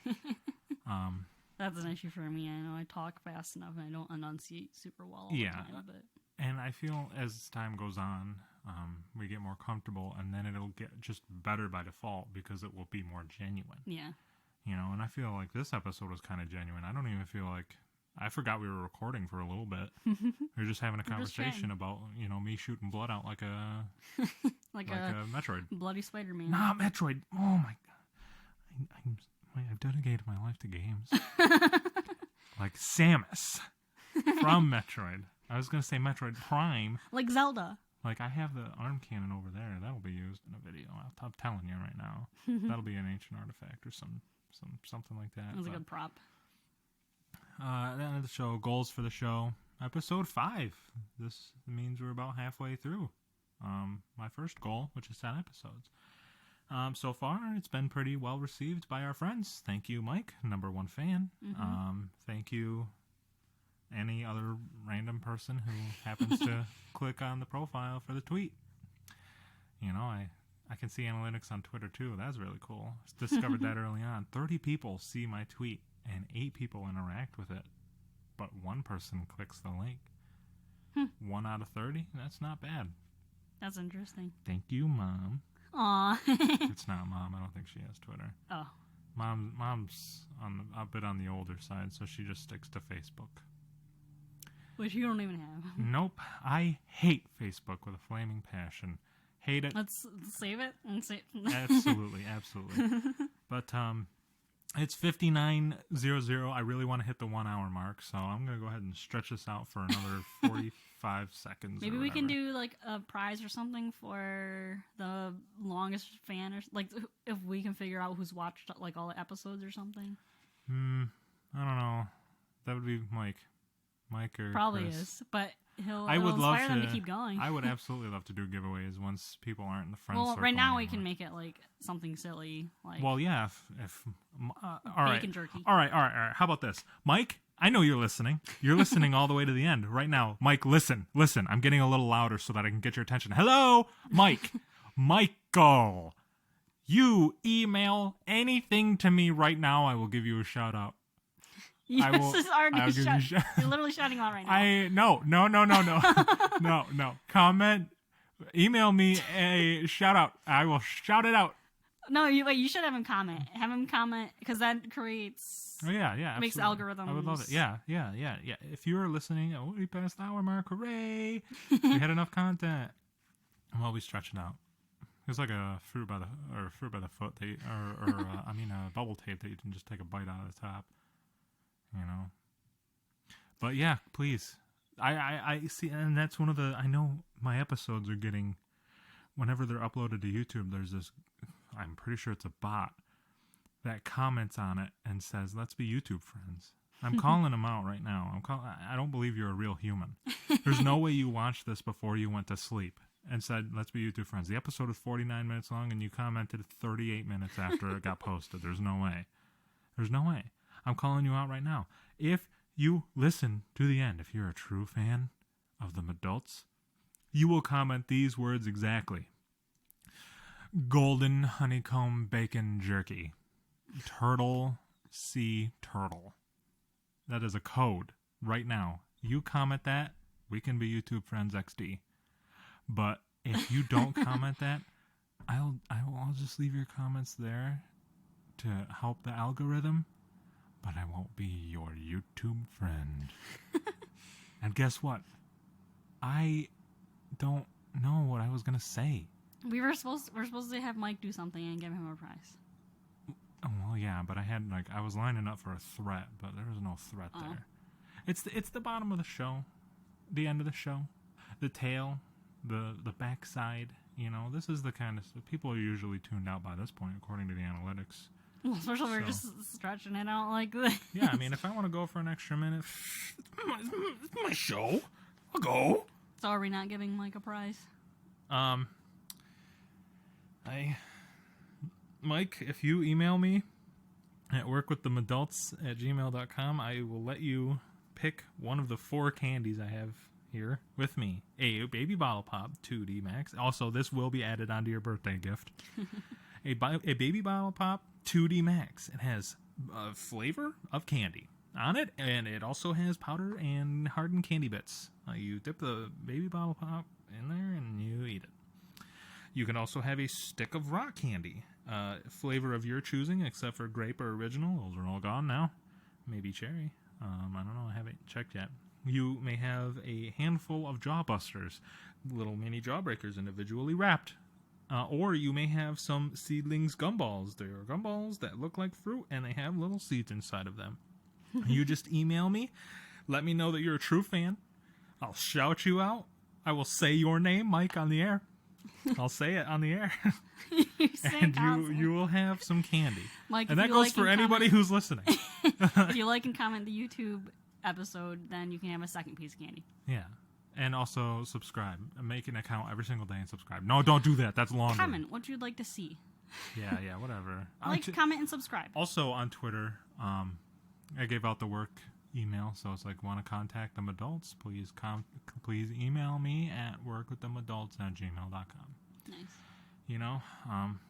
That's an issue for me. I know I talk fast enough and I don't enunciate super well all yeah. the time, but... And I feel as time goes on, we get more comfortable, and then it'll get just better by default because it will be more genuine. Yeah. And I feel like this episode was kind of genuine. I don't even feel like... I forgot we were recording for a little bit. We were just having a conversation about, me shooting blood out like a... like a Metroid. Bloody Spider-Man. Not Metroid. Oh, my God. I've dedicated my life to games. Like Samus from Metroid. I was going to say Metroid Prime. Like Zelda. Like, I have the arm cannon over there. That will be used in a video. I'm telling you right now. That'll be an ancient artifact or something like that. That was a good prop. At the end of the show, goals for the show. Episode 5. This means we're about halfway through. My first goal, which is 10 episodes. So far, it's been pretty well received by our friends. Thank you, Mike, #1 fan. Thank you, any other random person who happens to click on the profile for the tweet. I can see analytics on Twitter, too. That's really cool. Discovered that early on. 30 people see my tweet, and 8 people interact with it. But 1 person clicks the link. 1 out of 30? That's not bad. That's interesting. Thank you, Mom. Aw. It's not Mom. I don't think she has Twitter. Oh. Mom's a bit on the older side, so she just sticks to Facebook. Which you don't even have. Nope. I hate Facebook with a flaming passion. Hate it. Let's save it and say Absolutely. But it's 59:00. I really want to hit the 1 hour mark, so I'm gonna go ahead and stretch this out for another 45 seconds. Maybe we can do like a prize or something for the longest fan, or like if we can figure out who's watched like all the episodes or something. I don't know. That would be Mike or probably Chris. is, but I would love inspire them to keep going. I would absolutely love to do giveaways once people aren't in the friend well, circle right now anymore. we can make it like something silly, like well, yeah. If all right, bacon jerky. All right. How about this, Mike? I know you're listening. You're listening all the way to the end right now, Mike. Listen. I'm getting a little louder so that I can get your attention. Hello, Mike. Michael. You email anything to me right now, I will give you a shout out. Yours is already you're literally shouting out right No. now. No. Comment. Email me a shout out. I will shout it out. No, you should have him comment. Have him comment, because that creates... Oh, yeah. Makes absolutely. algorithms. I would love it. Yeah. If you are listening, we passed the hour mark. Hooray! We had enough content. Well, we stretching out. It's like a fruit by the foot, bubble tape that you can just take a bite out of the top. You know. But yeah, please. I see, and that's one of the... I know my episodes are getting... Whenever they're uploaded to YouTube, there's this... I'm pretty sure it's a bot that comments on it and says, "Let's be YouTube friends." I'm calling them out right now. I don't believe you're a real human. There's no way you watched this before you went to sleep and said, "Let's be YouTube friends." The episode is 49 minutes long, and you commented 38 minutes after it got posted. There's no way. I'm calling you out right now. If you listen to the end, if you're a true fan of them adults, you will comment these words exactly. Golden honeycomb bacon jerky. Turtle sea turtle. That is a code right now. You comment that, we can be YouTube friends XD. But if you don't comment that, I'll just leave your comments there to help the algorithm, but I won't be your YouTube friend. And guess what? I don't know what I was gonna say. We're supposed to have Mike do something and give him a prize. Oh, well, yeah, but I was lining up for a threat, but there was no threat there. It's the bottom of the show, the end of the show, the tail, the backside. You know, this is the kind of stuff. People are usually tuned out by this point, according to the analytics. Well, especially we're just stretching it out like this. Yeah, I mean, if I want to go for an extra minute, it's my show. I'll go. So are we not giving Mike a prize? Mike, if you email me at workwiththemadults@gmail.com, I will let you pick one of the 4 candies I have here with me. A baby bottle pop 2D Max. Also, this will be added onto your birthday gift. A baby bottle pop 2D Max. It has a flavor of candy on it, and it also has powder and hardened candy bits. You dip the baby bottle pop in there and you eat it. You can also have a stick of rock candy, flavor of your choosing, except for grape or original. Those are all gone now. Maybe cherry. I don't know. I haven't checked yet. You may have a handful of Jawbusters, little mini Jawbreakers individually wrapped. Or you may have some Seedlings gumballs. They are gumballs that look like fruit, and they have little seeds inside of them. You just email me. Let me know that you're a true fan. I'll shout you out. I will say your name, Mike, on the air. I'll say it on the air. And you will have some candy. Mike, and that goes for anybody who's listening. If you like and comment the YouTube episode, then you can have a second piece of candy. Yeah. And also subscribe. Make an account every single day and subscribe. No, don't do that. That's laundry. Comment what you'd like to see. Yeah, whatever. Comment, and subscribe. Also on Twitter, I gave out the work email, so it's like, want to contact them adults, please email me at workwiththemadults@gmail.com. Nice. You know,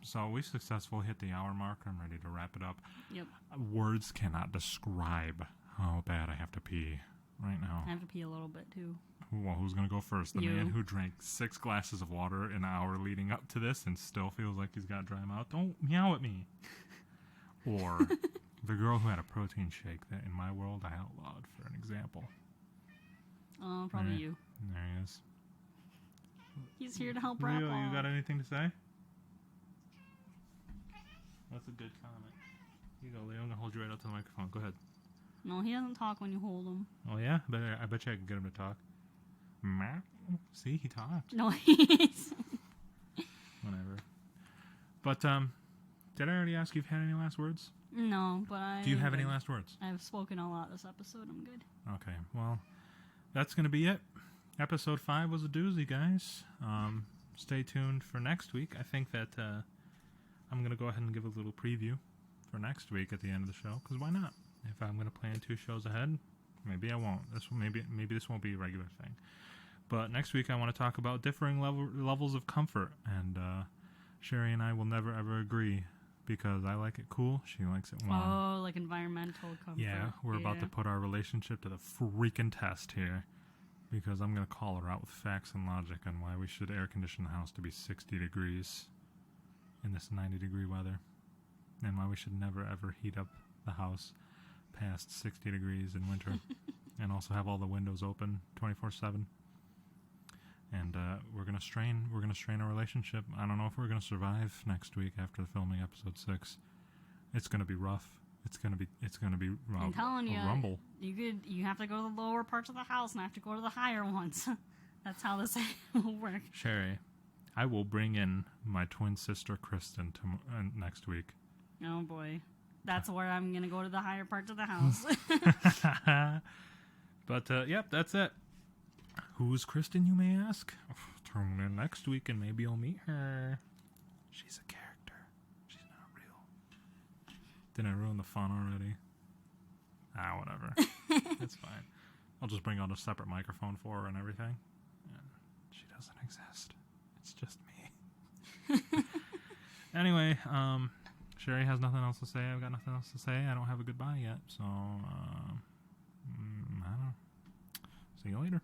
so we successfully hit the hour mark. I'm ready to wrap it up. Yep. Words cannot describe how bad I have to pee right now. I have to pee a little bit too. Well, who's going to go first? The You. man who drank 6 glasses of water in an hour leading up to this and still feels like he's got dry mouth. Don't meow at me. Or the girl who had a protein shake that in my world I outlawed, for an example. Oh, probably you. There he is. He's here to help wrap Leo, up. you got anything to say? That's a good comment. Here you go, Leo. I'm going to hold you right up to the microphone. Go ahead. No, he doesn't talk when you hold him. Oh, yeah? I bet you I can get him to talk. See, he talks. No, he's... Whatever. But, did I already ask you if you had any last words? No, but I... Do you have any last words? I've spoken a lot this episode. I'm good. Okay, well, that's going to be it. Episode 5 was a doozy, guys. Stay tuned for next week. I think that I'm going to go ahead and give a little preview for next week at the end of the show, because why not? If I'm going to plan 2 shows ahead, maybe I won't. Maybe this won't be a regular thing. But next week I want to talk about differing levels of comfort and Sheri and I will never ever agree because I like it cool. She likes it warm. Oh, like environmental comfort. Yeah, we're about to put our relationship to the freaking test here because I'm going to call her out with facts and logic on why we should air condition the house to be 60 degrees in this 90-degree weather and why we should never ever heat up the house past 60 degrees in winter and also have all the windows open 24/7. And we're gonna strain our relationship. I don't know if we're gonna survive next week after filming episode 6. It's gonna be rough. It's gonna be I'm telling you, a rumble. You have to go to the lower parts of the house and I have to go to the higher ones. That's how this will work. Sheri, I will bring in my twin sister Tristen next week. Oh boy, that's where I'm gonna go to the higher parts of the house. But yep, that's it. Who's Tristen, you may ask? Tune in next week and maybe I'll meet her. She's a character. She's not real. Did I ruin the fun already? Whatever. It's fine. I'll just bring out a separate microphone for her and everything. And she doesn't exist. It's just me. Anyway, Sheri has nothing else to say. I've got nothing else to say. I don't have a goodbye yet. So, I don't know. See you later.